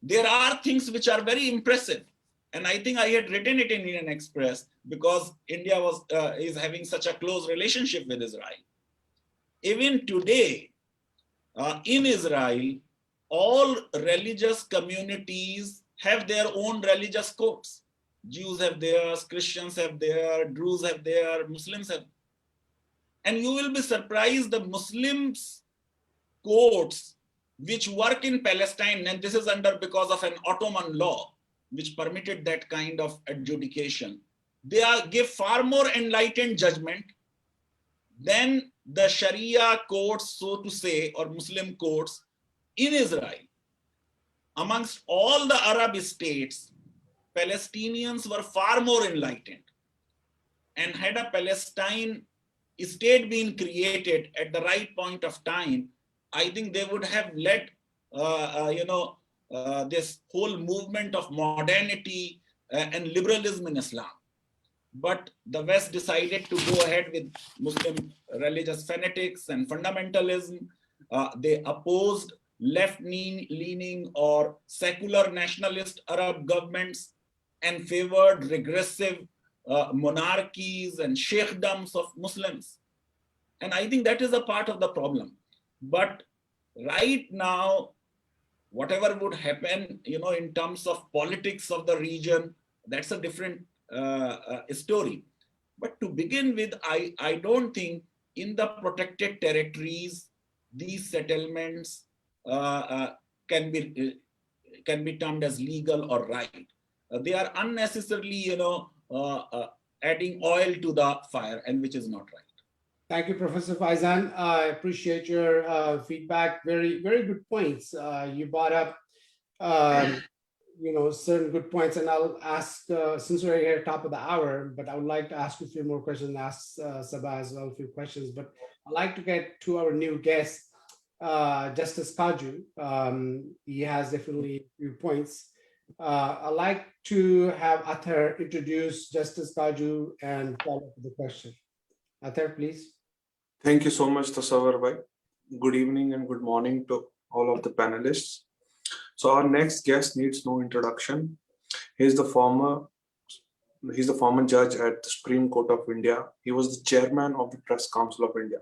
There are things which are very impressive. And I think I had written it in Indian Express because India is having such a close relationship with Israel. Even today, in Israel, all religious communities have their own religious codes. Jews have theirs, Christians have theirs, Druze have theirs, Muslims have. And you will be surprised, the Muslims courts which work in Palestine, and this is because of an Ottoman law which permitted that kind of adjudication, they give far more enlightened judgment than the Sharia courts, so to say, or Muslim courts in Israel. Amongst all the Arab states, Palestinians were far more enlightened. And had a Palestine state been created at the right point of time, I think they would have led, this whole movement of modernity and liberalism in Islam. But the West decided to go ahead with Muslim religious fanatics and fundamentalism. They opposed left-leaning or secular nationalist Arab governments and favored regressive monarchies and sheikdoms of Muslims. And I think that is a part of the problem. But right now, whatever would happen, in terms of politics of the region, that's a different story. But to begin with, I don't think in the protected territories, these settlements can be termed as legal or right. They are unnecessarily, adding oil to the fire, and which is not right. Thank you, Professor Faizan. I appreciate your feedback. Very, very good points. You brought up, certain good points, and I'll ask, since we're here top of the hour, but I would like to ask you a few more questions and ask Sabah as well a few questions. But I'd like to get to our new guest, Justice Katju. He has definitely a few points. I'd like to have Athar introduce Justice Katju and follow up with the question. Athar, please. Thank you so much, Tasawwur bhai. Good evening and good morning to all of the panelists. So our next guest needs no introduction. He's the former judge at the Supreme Court of India. He was the chairman of the Press Council of India.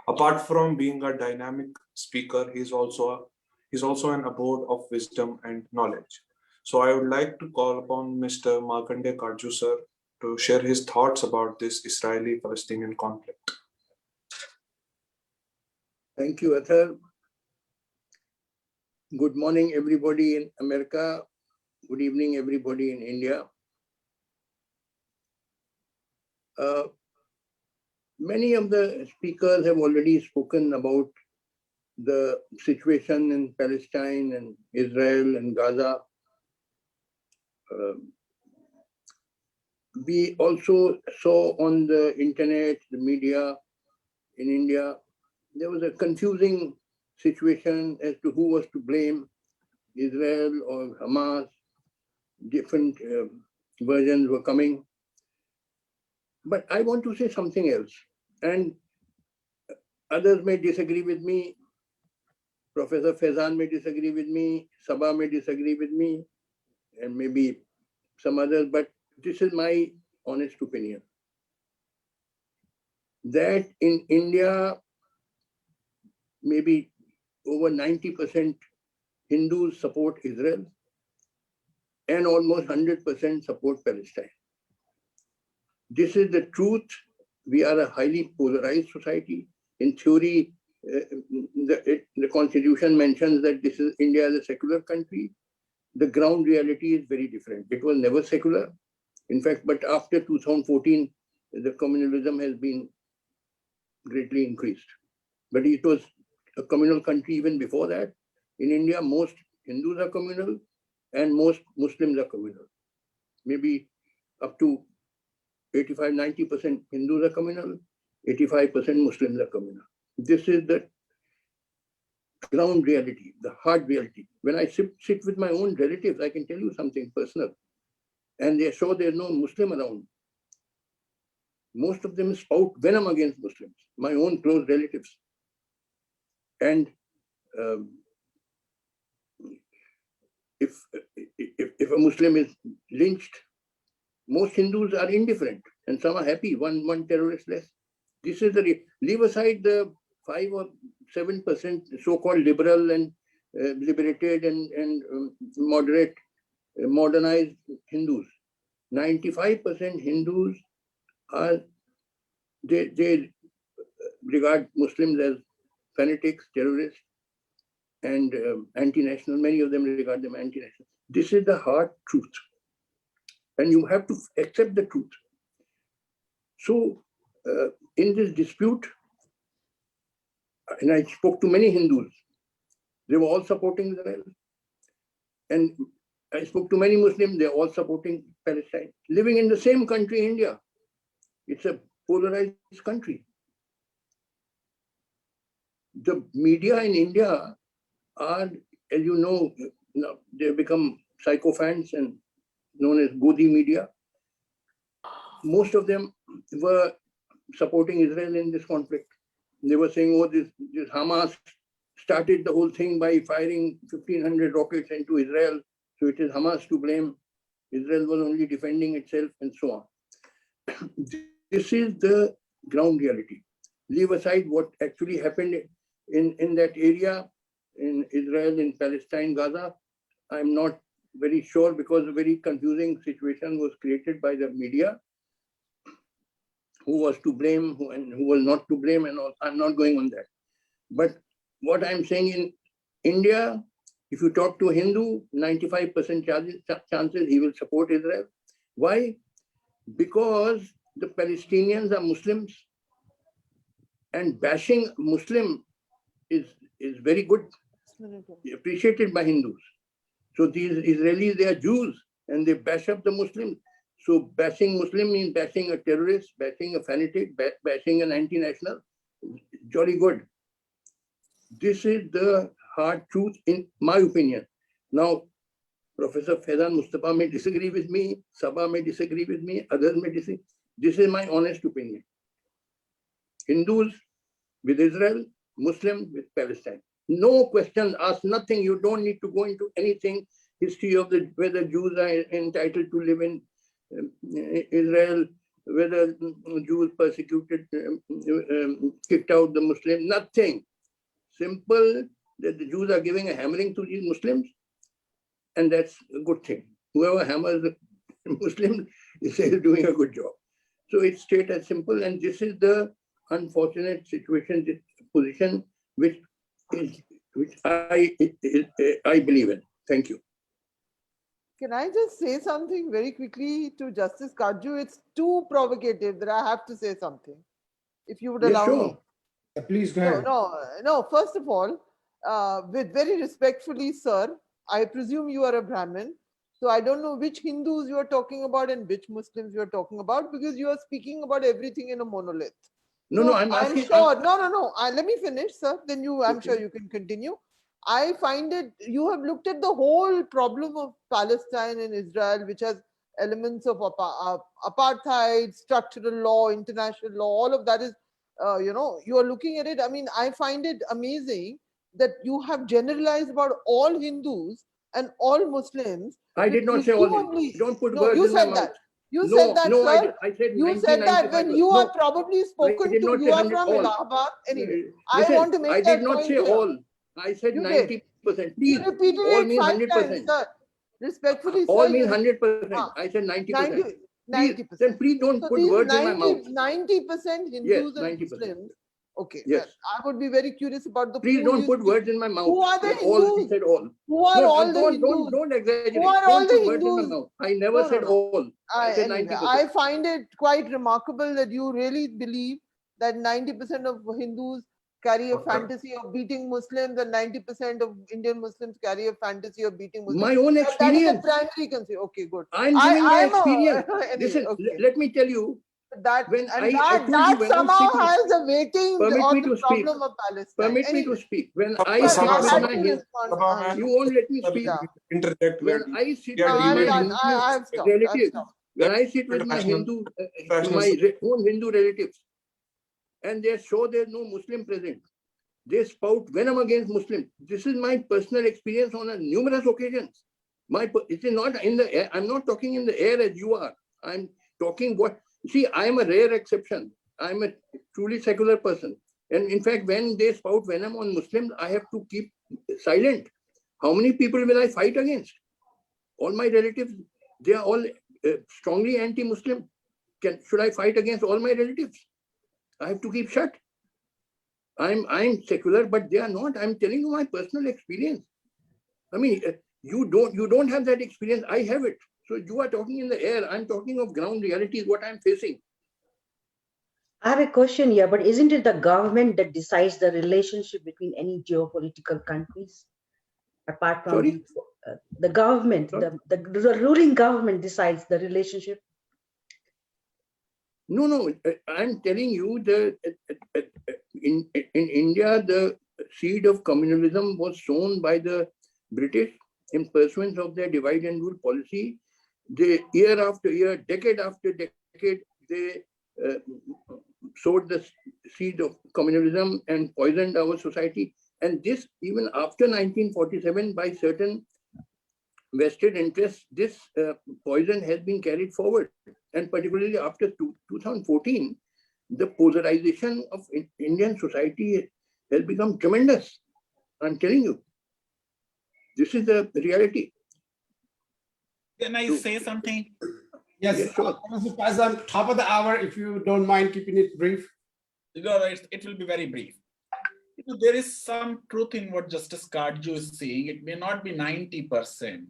Apart from being a dynamic speaker, he's also an abode of wisdom and knowledge. So I would like to call upon Mr. Markandey Katju sir to share his thoughts about this Israeli-Palestinian conflict. Thank you, Athar. Good morning, everybody in America. Good evening, everybody in India. Many of the speakers have already spoken about the situation in Palestine and Israel and Gaza. We also saw on the internet, the media in India, there was a confusing situation as to who was to blame, Israel or Hamas. Different versions were coming. But I want to say something else, and others may disagree with me. Professor Faizan may disagree with me, Sabah may disagree with me, and maybe some others, but this is my honest opinion. That in India, maybe over 90% Hindus support Israel and almost 100% support Palestine. This is the truth, we are a highly polarized society. In theory, the constitution mentions that this is India is a secular country. The ground reality is very different. It was never secular. In fact, but after 2014, the communalism has been greatly increased. But it was a communal country even before that. In India, most Hindus are communal and most Muslims are communal. Maybe up to 85-90% Hindus are communal, 85% Muslims are communal. This is the ground reality, the hard reality. When I sit with my own relatives, I can tell you something personal. And they are sure there's no Muslim around. Most of them spout venom against Muslims, my own close relatives. And if a Muslim is lynched, most Hindus are indifferent and some are happy, one terrorist less. This is leave aside the 5 or 7% so-called liberal and liberated and moderate, modernized Hindus. 95% Hindus are, they regard Muslims as fanatics, terrorists, and anti-national. Many of them regard them anti-national. This is the hard truth. And you have to accept the truth. So in this dispute, and I spoke to many Hindus, they were all supporting Israel. And I spoke to many Muslims, they're all supporting Palestine. Living in the same country, India. It's a polarized country. The media in India are, as you know, they've become sycophants and known as Godi media. Most of them were supporting Israel in this conflict. They were saying, oh, this Hamas started the whole thing by firing 1,500 rockets into Israel. So it is Hamas to blame. Israel was only defending itself and so on. This is the ground reality. Leave aside what actually happened in that area, in Israel, in Palestine, Gaza. I'm not very sure because a very confusing situation was created by the media. Who was to blame and who was not to blame and all. I'm not going on that. But what I'm saying, in India, if you talk to a Hindu, 95% chances he will support Israel. Why? Because the Palestinians are Muslims and bashing Muslim is very good, appreciated by Hindus. So these Israelis, they are Jews and they bash up the Muslims. So bashing Muslim means bashing a terrorist, bashing a fanatic, bashing an anti-national. Jolly good. This is the hard truth in my opinion. Now, Professor Faizan Mustafa may disagree with me, Sabah may disagree with me, others may disagree. This is my honest opinion. Hindus with Israel, Muslims with Palestine. No questions asked, nothing. You don't need to go into anything, history of whether Jews are entitled to live in Israel, whether Jews persecuted, kicked out the Muslims, nothing. Simple that the Jews are giving a hammering to these Muslims, and that's a good thing. Whoever hammers the Muslim is doing a good job. So it's straight as simple, and this is the unfortunate situation, this position which I believe in. Thank you. Can I just say something very quickly to Justice Katju? It's too provocative that I have to say something, if you would allow me. Yeah, please go ahead. No. First of all, with very respectfully, sir, I presume you are a Brahmin. So I don't know which Hindus you are talking about and which Muslims you are talking about, because you are speaking about everything in a monolith. No, I'm asking. Sure. No. Let me finish, sir. Then I'm sure you can continue. I find it, you have looked at the whole problem of Palestine and Israel, which has elements of apartheid, structural law, international law, all of that is, you are looking at it. I mean, I find it amazing that you have generalized about all Hindus and all Muslims. I did not say all. Don't put words in my mouth. You said that, sir. I said you said that when you are probably spoken to, you are from Allahabad. Anyway, listen, I want to make that point. I did not say all. I said 90%. Please, you repeated all it means 5 100%. times, sir. Respectfully, all sir, means 100%. I said 90%. 90%. Then please don't So put these words in my mouth. 90% Yes, Hindus and 90%. Muslims. Okay, Yes. well, I would be very curious about the Please pool don't you put speak. words in my mouth. Who are the That all, Hindus? he said all. Who are No, all the don't Hindus? exaggerate. Who are Don't all put the words in my Hindus? mouth. I never No, said no. all. I said Anyway, 90%. I find it quite remarkable that you really believe that 90% of Hindus carry a fantasy of beating Muslims and 90% of Indian Muslims carry a fantasy of beating Muslims. My own That is the experience. primary concern. Okay, good. I'm giving my I'm experience. anyway, Listen, okay. let me tell you. That When and I that, told you that when I somehow sit with, has a weighting permit on me the to speak. problem of Palestine. Permit me to Anyway, speak. When I well, sit I with had my to Hindu, respond. you won't let me speak. Yeah. Interject. When I sit No, with I'm my done. Hindu I've stopped. relatives, I've stopped. when I sit with my Hindu, own Hindu relatives, and they show there's no Muslim present, they spout venom against Muslims. This is my personal experience on numerous occasions. It is not in the air. I'm not talking in the air as you are. I'm talking what, see, I'm a rare exception. I'm a truly secular person. And in fact, when they spout venom on Muslims, I have to keep silent. How many people will I fight against? All my relatives, they are all strongly anti-Muslim. Should I fight against all my relatives? I have to keep shut. I'm secular, but they are not. I'm telling you my personal experience. I mean, you don't have that experience. I have it. So you are talking in the air. I'm talking of ground realities, what I'm facing. I have a question here, but isn't it the government that decides the relationship between any geopolitical countries? Apart from the government, the ruling government decides the relationship. No. I'm telling you, in India, the seed of communalism was sown by the British in pursuance of their divide and rule policy. They, year after year, decade after decade, they sowed the seed of communalism and poisoned our society. And this, even after 1947, by certain vested interests, this poison has been carried forward. And particularly after 2014, the polarization of Indian society has become tremendous. I'm telling you, this is the reality. Can I say something? Yes, sure. As on top of the hour, if you don't mind keeping it brief. No, it will be very brief. There is some truth in what Justice Katju is saying. It may not be 90%,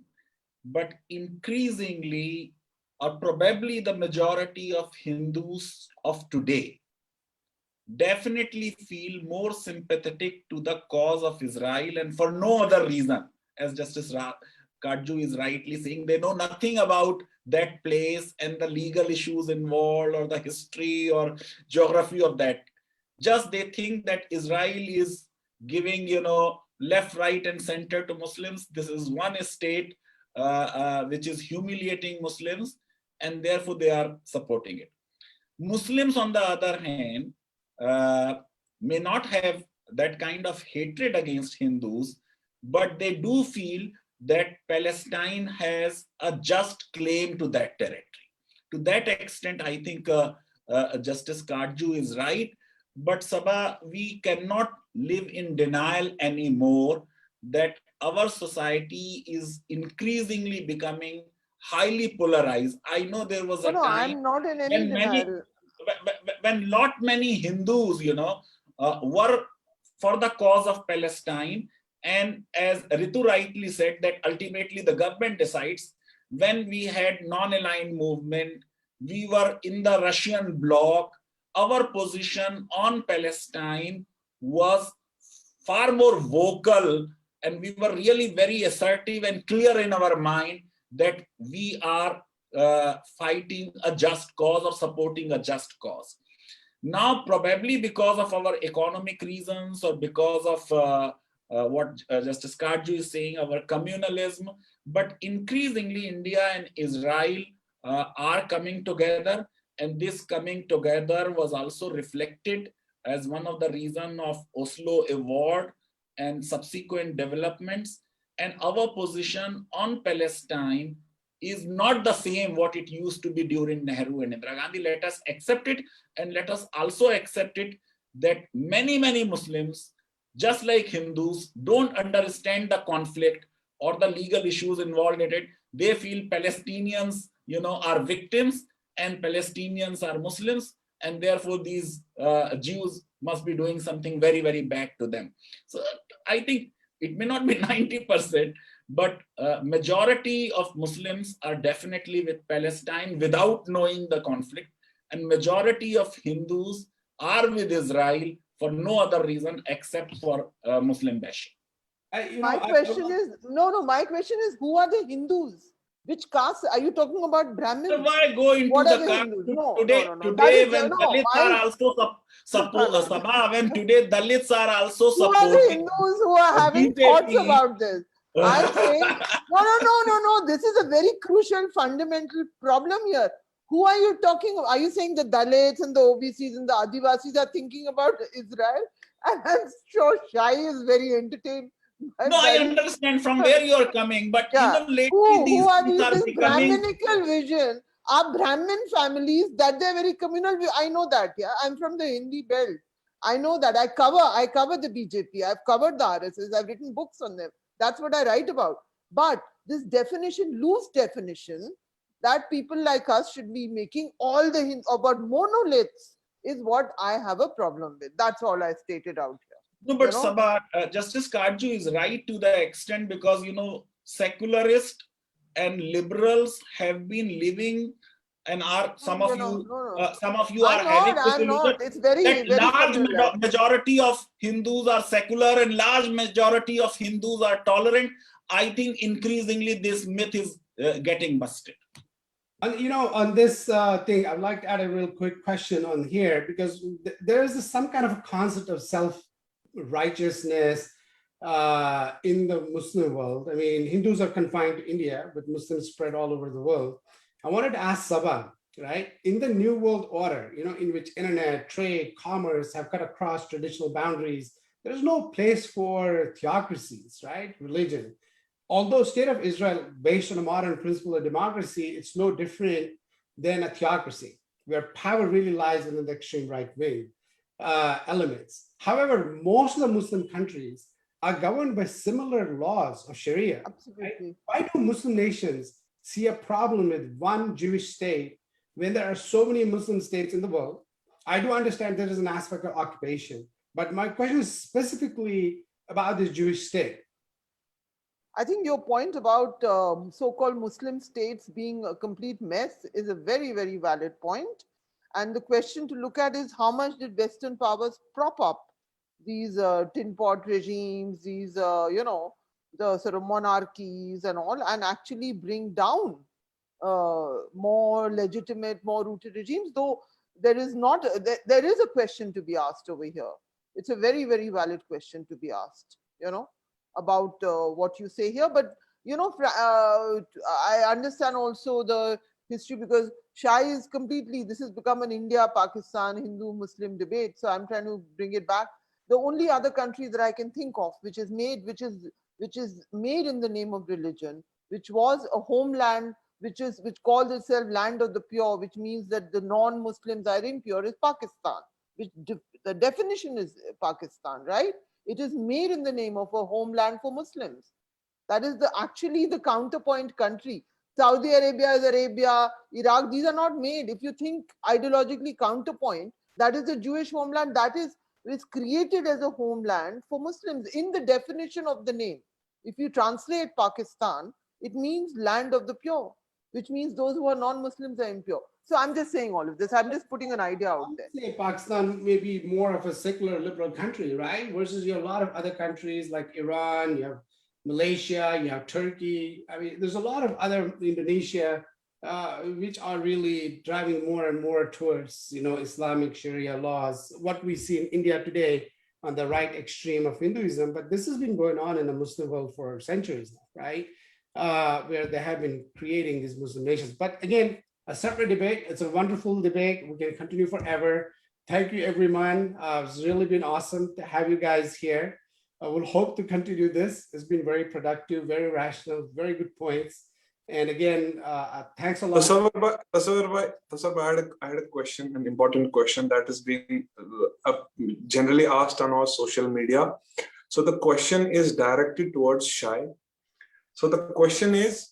but increasingly, or probably the majority of Hindus of today definitely feel more sympathetic to the cause of Israel, and for no other reason, as Justice Katju is rightly saying, they know nothing about that place and the legal issues involved or the history or geography of that. Just they think that Israel is giving, left, right, and center to Muslims. This is one state which is humiliating Muslims, and therefore they are supporting it. Muslims, on the other hand, may not have that kind of hatred against Hindus, but they do feel that Palestine has a just claim to that territory. To that extent, I think Justice Katju is right. But Sabha, we cannot live in denial anymore that our society is increasingly becoming highly polarized. I know there was a time I'm not in any denial. When not many Hindus, were for the cause of Palestine, and as Ritu rightly said, that ultimately the government decides. When we had non-aligned movement, we were in the Russian bloc, our position on Palestine was far more vocal, and we were really very assertive and clear in our mind that we are fighting a just cause or supporting a just cause. Now, probably because of our economic reasons or because of what Justice Katju is saying, our communalism, but increasingly India and Israel are coming together, and this coming together was also reflected as one of the reasons of Oslo Award and subsequent developments. And our position on Palestine is not the same what it used to be during Nehru and Indira Gandhi. Let us accept it, and let us also accept it that many, many Muslims, just like Hindus, don't understand the conflict or the legal issues involved in it. They feel Palestinians, are victims, and Palestinians are Muslims, and therefore these Jews must be doing something very, very bad to them. So I think it may not be 90%, but majority of Muslims are definitely with Palestine without knowing the conflict, and majority of Hindus are with Israel for no other reason except for Muslim bashing. My question is, my question is, who are the Hindus? Which caste? Are you talking about Brahmins? So why go into What the are the caste Hindus? today? Today, when Dalits are also Sabha, when today Dalits are also Who are the supporting Hindus who are having thoughts BJP? about this? I'm saying, no. This is a very crucial, fundamental problem here. Who are you talking about? Are you saying the Dalits and the OBCs and the Adivasis are thinking about Israel? And I'm sure Shai is very entertained. No, I understand from where you are coming, but Yeah. lately Who are things these? are This becoming. Brahminical vision are Brahmin families that they're very communal. I know that. Yeah, I'm from the Hindi belt. I know that. I cover the BJP. I've covered the RSS. I've written books on them. That's what I write about. But this definition, loose definition, that people like us should be making all the about monoliths is what I have a problem with. That's all I stated out here. No, but Sabha, Justice Katju is right to the extent because, secularists and liberals have been living and are some of you are having this illusion. It's very, that very large majority of Hindus are secular and large majority of Hindus are tolerant. I think increasingly this myth is getting busted. And on this thing, I'd like to add a real quick question on here, because there is some kind of a concept of self-righteousness in the Muslim world. I mean, Hindus are confined to India, but Muslims spread all over the world. I wanted to ask Sabha, right? In the New World Order, in which internet, trade, commerce have cut across traditional boundaries, there's no place for theocracies, right? Religion. Although state of Israel, based on a modern principle of democracy, it's no different than a theocracy, where power really lies in the extreme right wing elements. However, most of the Muslim countries are governed by similar laws of Sharia. Absolutely. Right? Why do Muslim nations see a problem with one Jewish state when there are so many Muslim states in the world? I do understand there is an aspect of occupation, but my question is specifically about this Jewish state. I think your point about so-called Muslim states being a complete mess is a very, very valid point. And the question to look at is how much did Western powers prop up these tin pot regimes, these, the sort of monarchies and all, and actually bring down more legitimate, more rooted regimes, though there is a question to be asked over here. It's a very, very valid question to be asked, about what you say here. But, I understand also the history, because Shai is this has become an India-Pakistan Hindu-Muslim debate. So I'm trying to bring it back. The only other country that I can think of, which is made in the name of religion, which was a homeland, which calls itself land of the pure, which means that the non-Muslims are impure, is Pakistan, which the definition is Pakistan, right? It is made in the name of a homeland for Muslims. That is actually the counterpoint country. Saudi Arabia is Arabia, Iraq, these are not made. If you think ideologically counterpoint, that is the Jewish homeland, that is created as a homeland for Muslims in the definition of the name. If you translate Pakistan, it means land of the pure, which means those who are non-Muslims are impure. So I'm just saying all of this. I'm just putting an idea out there. Pakistan may be more of a secular liberal country, right? Versus you have a lot of other countries like Iran, you have Malaysia, you have Turkey. I mean, there's a lot of other, Indonesia, which are really driving more and more towards, Islamic Sharia laws. What we see in India today on the right extreme of Hinduism, but this has been going on in the Muslim world for centuries now, right? Where they have been creating these Muslim nations. But again, a separate debate. It's a wonderful debate. We can continue forever. Thank you, everyone. It's really been awesome to have you guys here. I will hope to continue this. It's been very productive, very rational, very good points. And again, thanks a lot. Tasawwur, I had a question, an important question that is being generally asked on our social media. So the question is directed towards Shai. So the question is,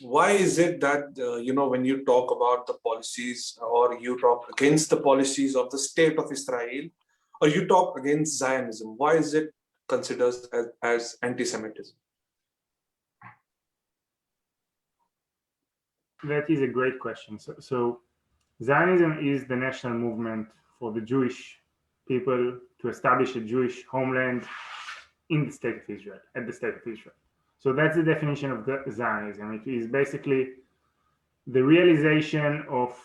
why is it that, when you talk about the policies or you talk against the policies of the state of Israel or you talk against Zionism, why is it considered as anti-Semitism? That is a great question. So Zionism is the national movement for the Jewish people to establish a Jewish homeland in the state of Israel, at the state of Israel. So that's the definition of Zionism. It is basically the realization of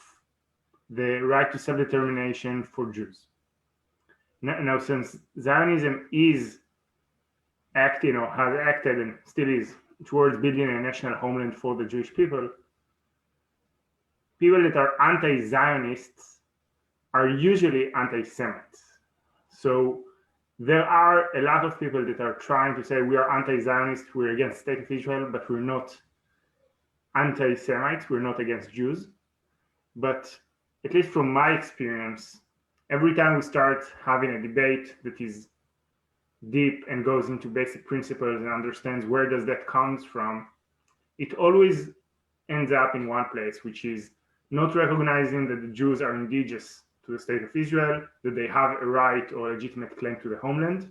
the right to self-determination for Jews. Now, since Zionism is acting or has acted and still is towards building a national homeland for the Jewish people, people that are anti-Zionists are usually anti-Semites. So there are a lot of people that are trying to say we are anti-Zionist, we're against the state of Israel, but we're not anti-Semites, we're not against Jews. But at least from my experience, every time we start having a debate that is deep and goes into basic principles and understands where does that comes from, it always ends up in one place, which is not recognizing that the Jews are indigenous to the state of Israel, that they have a right or legitimate claim to the homeland.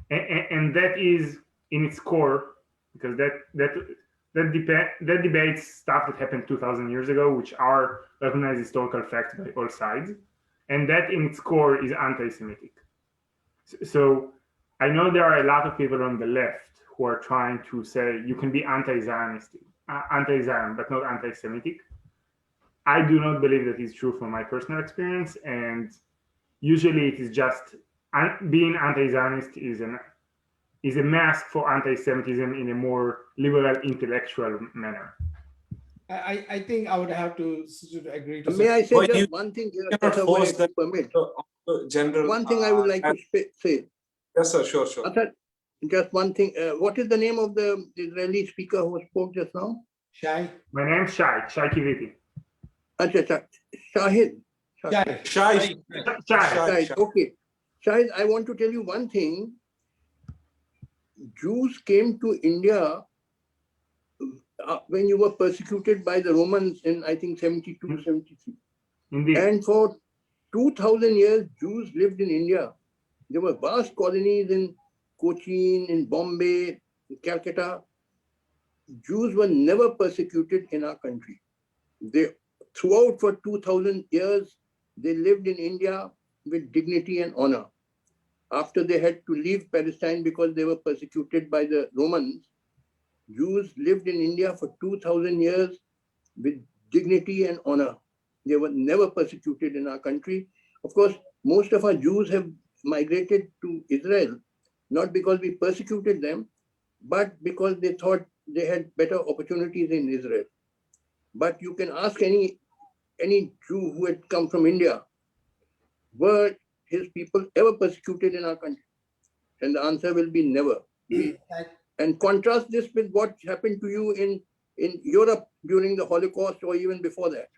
And that is in its core, because that debates stuff that happened 2,000 years ago, which are recognized historical facts by all sides. And that in its core is anti-Semitic. So I know there are a lot of people on the left who are trying to say you can be anti-Zion, but not anti-Semitic. I do not believe that is true from my personal experience. And usually it is just being anti-Zionist is a mask for anti-Semitism in a more liberal intellectual manner. I think I would have to agree to. May I say Well, just one thing? cannot force that permit. General. One thing I would like to say. Yes, sir. Sure. Just one thing. What is the name of the Israeli speaker who spoke just now? Shai. My name is Shai Kiviti. Shahid. Shai. Okay. Shahid, I want to tell you one thing. Jews came to India when you were persecuted by the Romans in, I think, 72, 73. Indeed. And for 2,000 years, Jews lived in India. There were vast colonies in Cochin, in Bombay, in Calcutta. Jews were never persecuted in our country. Throughout for 2,000 years, they lived in India with dignity and honor. After they had to leave Palestine because they were persecuted by the Romans, Jews lived in India for 2,000 years with dignity and honor. They were never persecuted in our country. Of course, most of our Jews have migrated to Israel, not because we persecuted them, but because they thought they had better opportunities in Israel. But you can ask any Jew who had come from India, were his people ever persecuted in our country? And the answer will be never. And contrast this with what happened to you in Europe during the Holocaust or even before that.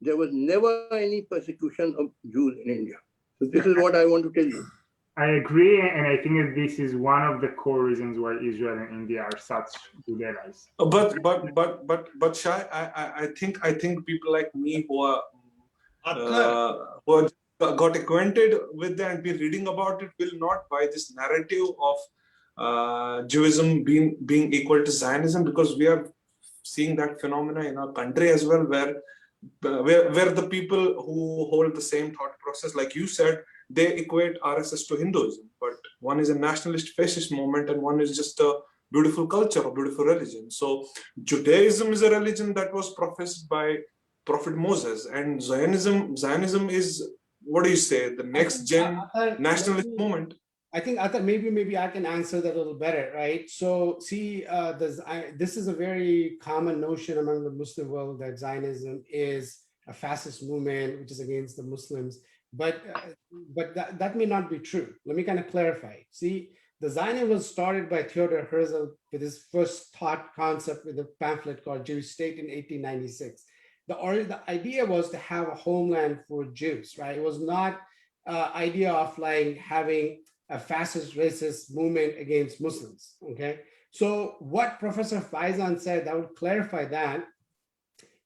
There was never any persecution of Jews in India. So this is what I want to tell you. I agree, and I think that this is one of the core reasons why Israel and India are such good allies. But Shai, I think people like me who are got acquainted with that and be reading about it will not buy this narrative of Judaism being equal to Zionism, because we are seeing that phenomena in our country as well, where the people who hold the same thought process, like you said, they equate RSS to Hinduism, but one is a nationalist fascist movement and one is just a beautiful culture, a beautiful religion. So Judaism is a religion that was professed by Prophet Moses, and Zionism is, what do you say, the next gen nationalist movement. I think maybe I can answer that a little better, right? So see, this is a very common notion among the Muslim world that Zionism is a fascist movement which is against the Muslims, but that may not be true. Let me kind of clarify. See, the Zionism was started by Theodor Herzl with his first thought concept with a pamphlet called Jewish State in 1896. The idea was to have a homeland for Jews, right? It was not idea of like having a fascist racist movement against Muslims, okay? So what Professor Faizan said, that would clarify that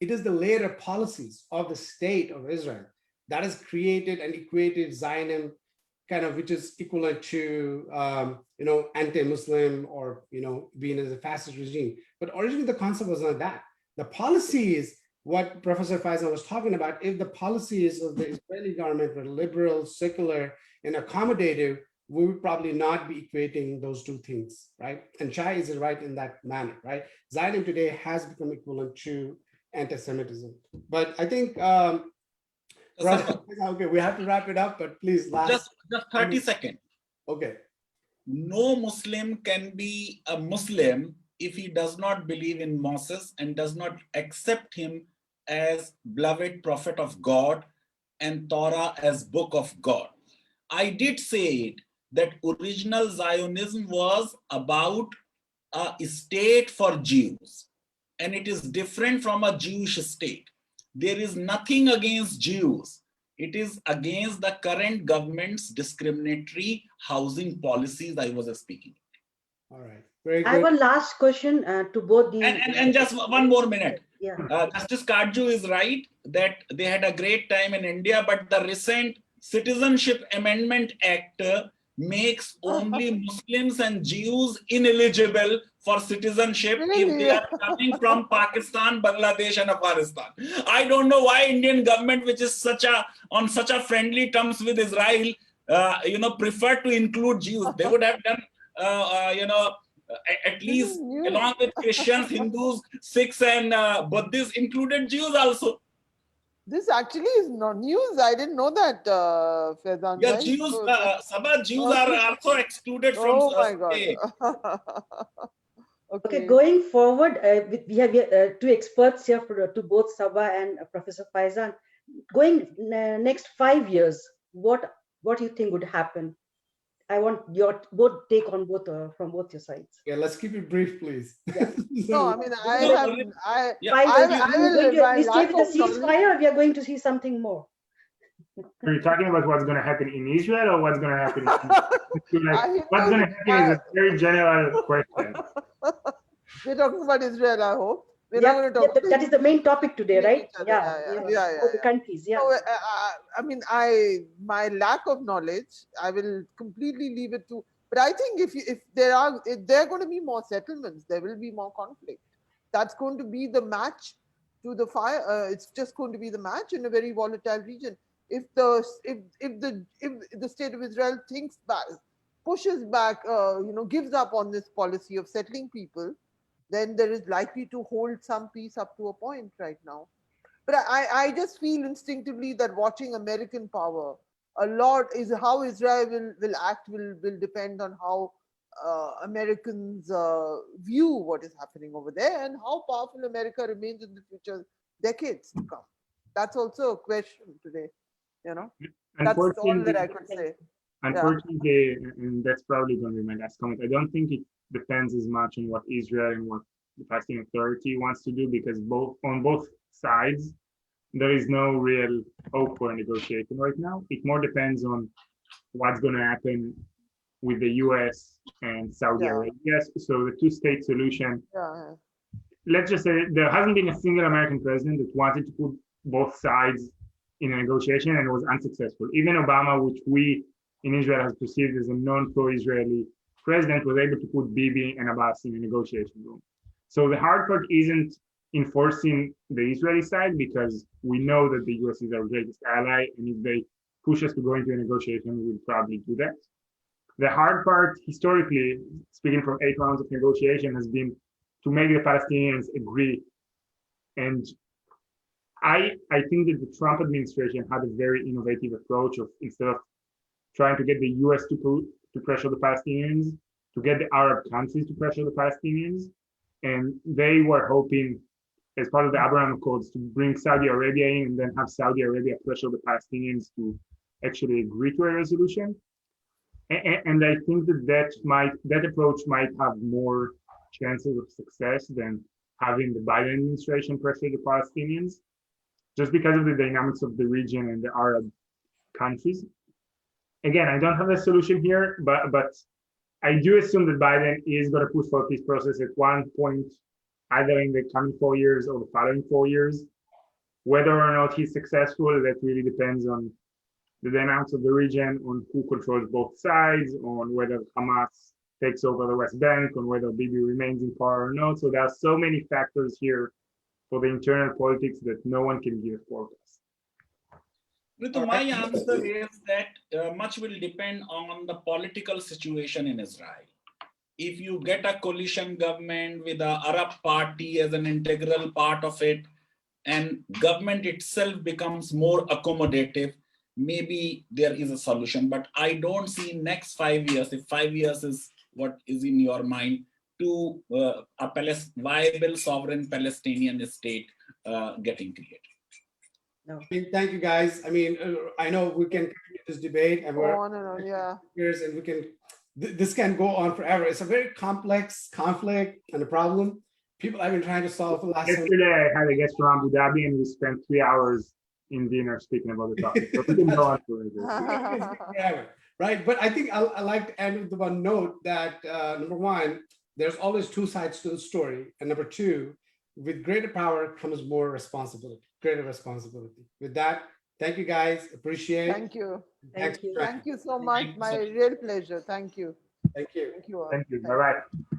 it is the layer of policies of the state of Israel that has created and equated Zionism, kind of, which is equivalent to anti-Muslim, or being as a fascist regime. But originally the concept was not that. The policy is what Professor Faizan was talking about. If the policies of the Israeli government were liberal, secular, and accommodative, we would probably not be equating those two things, right? And Shai is right in that manner, right? Zionism today has become equivalent to anti-Semitism. But I think, okay, we have to wrap it up, but please just 30 seconds. Okay. No Muslim can be a Muslim if he does not believe in Moses and does not accept him as beloved prophet of God and Torah as book of God. I did say it, that original Zionism was about a state for Jews, and it is different from a Jewish state. There is nothing against Jews. It is against the current government's discriminatory housing policies I was speaking. All right. Very good. I have a last question to both the... And just one more minute. Yeah. Justice Katju is right that they had a great time in India, but the recent Citizenship Amendment Act makes only Muslims and Jews ineligible for citizenship if they are coming from Pakistan, Bangladesh, and Afghanistan. I don't know why Indian government, which is on such a friendly terms with Israel, prefer to include Jews. They would have done, at least along with Christians, Hindus, Sikhs, and Buddhists, included Jews also. This actually is not news. I didn't know that, Faizan. Yeah, Jews, Sabah Jews are also excluded from. Oh my God. Okay, going forward, we have two experts here to both Sabah and Professor Faizan. Going next 5 years, what do you think would happen? I want your both take on both from both your sides. Yeah, let's keep it brief, please. Yeah. No, I mean, I will we stay with the ceasefire, or we are going to see something more? Are you talking about what's going to happen in Israel, or what's going to happen? What's going to happen is a very general question. We're talking about Israel, I hope. That is the main topic today, right? Yeah. The countries, yeah. So, I mean, my lack of knowledge, I will completely leave it to. But I think if there are going to be more settlements, there will be more conflict. That's going to be the match to the fire. It's just going to be the match in a very volatile region. If the state of Israel thinks back, pushes back, gives up on this policy of settling people, then there is likely to hold some peace up to a point right now. But I just feel instinctively that watching American power, a lot is how Israel will act will depend on how Americans view what is happening over there and how powerful America remains in the future decades to come. That's also a question today, That's all that I could say. Unfortunately, and that's probably going to be my last comment, I don't think it depends as much on what Israel and what the Palestinian Authority wants to do, because on both sides, there is no real hope for a negotiation right now. It more depends on what's going to happen with the US and Saudi Arabia. So the two-state solution, let's just say there hasn't been a single American president that wanted to put both sides in a negotiation and was unsuccessful. Even Obama, which we in Israel has perceived as a non-pro-Israeli president, was able to put Bibi and Abbas in a negotiation room. So the hard part isn't enforcing the Israeli side, because we know that the US is our greatest ally, and if they push us to go into a negotiation, we'll probably do that. The hard part, historically, speaking from 8 rounds of negotiation, has been to make the Palestinians agree. And I think that the Trump administration had a very innovative approach of, instead of trying to get the US to pressure the Palestinians, to get the Arab countries to pressure the Palestinians. And they were hoping, as part of the Abraham Accords, to bring Saudi Arabia in and then have Saudi Arabia pressure the Palestinians to actually agree to a resolution. And I think that approach might have more chances of success than having the Biden administration pressure the Palestinians, just because of the dynamics of the region and the Arab countries. Again, I don't have a solution here, but I do assume that Biden is going to push for a peace process at one point, either in the coming 4 years or the following 4 years. Whether or not he's successful, that really depends on the dynamics of the region, on who controls both sides, on whether Hamas takes over the West Bank, on whether Bibi remains in power or not. So there are so many factors here for the internal politics that no one can give a forecast. Ritu, my answer is that much will depend on the political situation in Israel. If you get a coalition government with the Arab party as an integral part of it, and government itself becomes more accommodative, maybe there is a solution. But I don't see next 5 years, if 5 years is what is in your mind, to a viable sovereign Palestinian state getting created. I mean, thank you guys. I mean, I know we can continue this debate and we're On and on, yeah. years and we can, this can go on forever. It's a very complex conflict and a problem people have been trying to solve for the last. Yesterday, I had a guest from Abu Dhabi and we spent 3 hours in dinner speaking about the topic. So we can go on forever, right? But I think I like to end with the one note that number one, there's always two sides to the story. And number two, with greater power comes more responsibility, greater responsibility. With that, thank you guys. Appreciate it. Thank you. Thanks. Thank you so much. My real pleasure. Thank you. Thank you. Thank you all. Thank you. Bye-bye.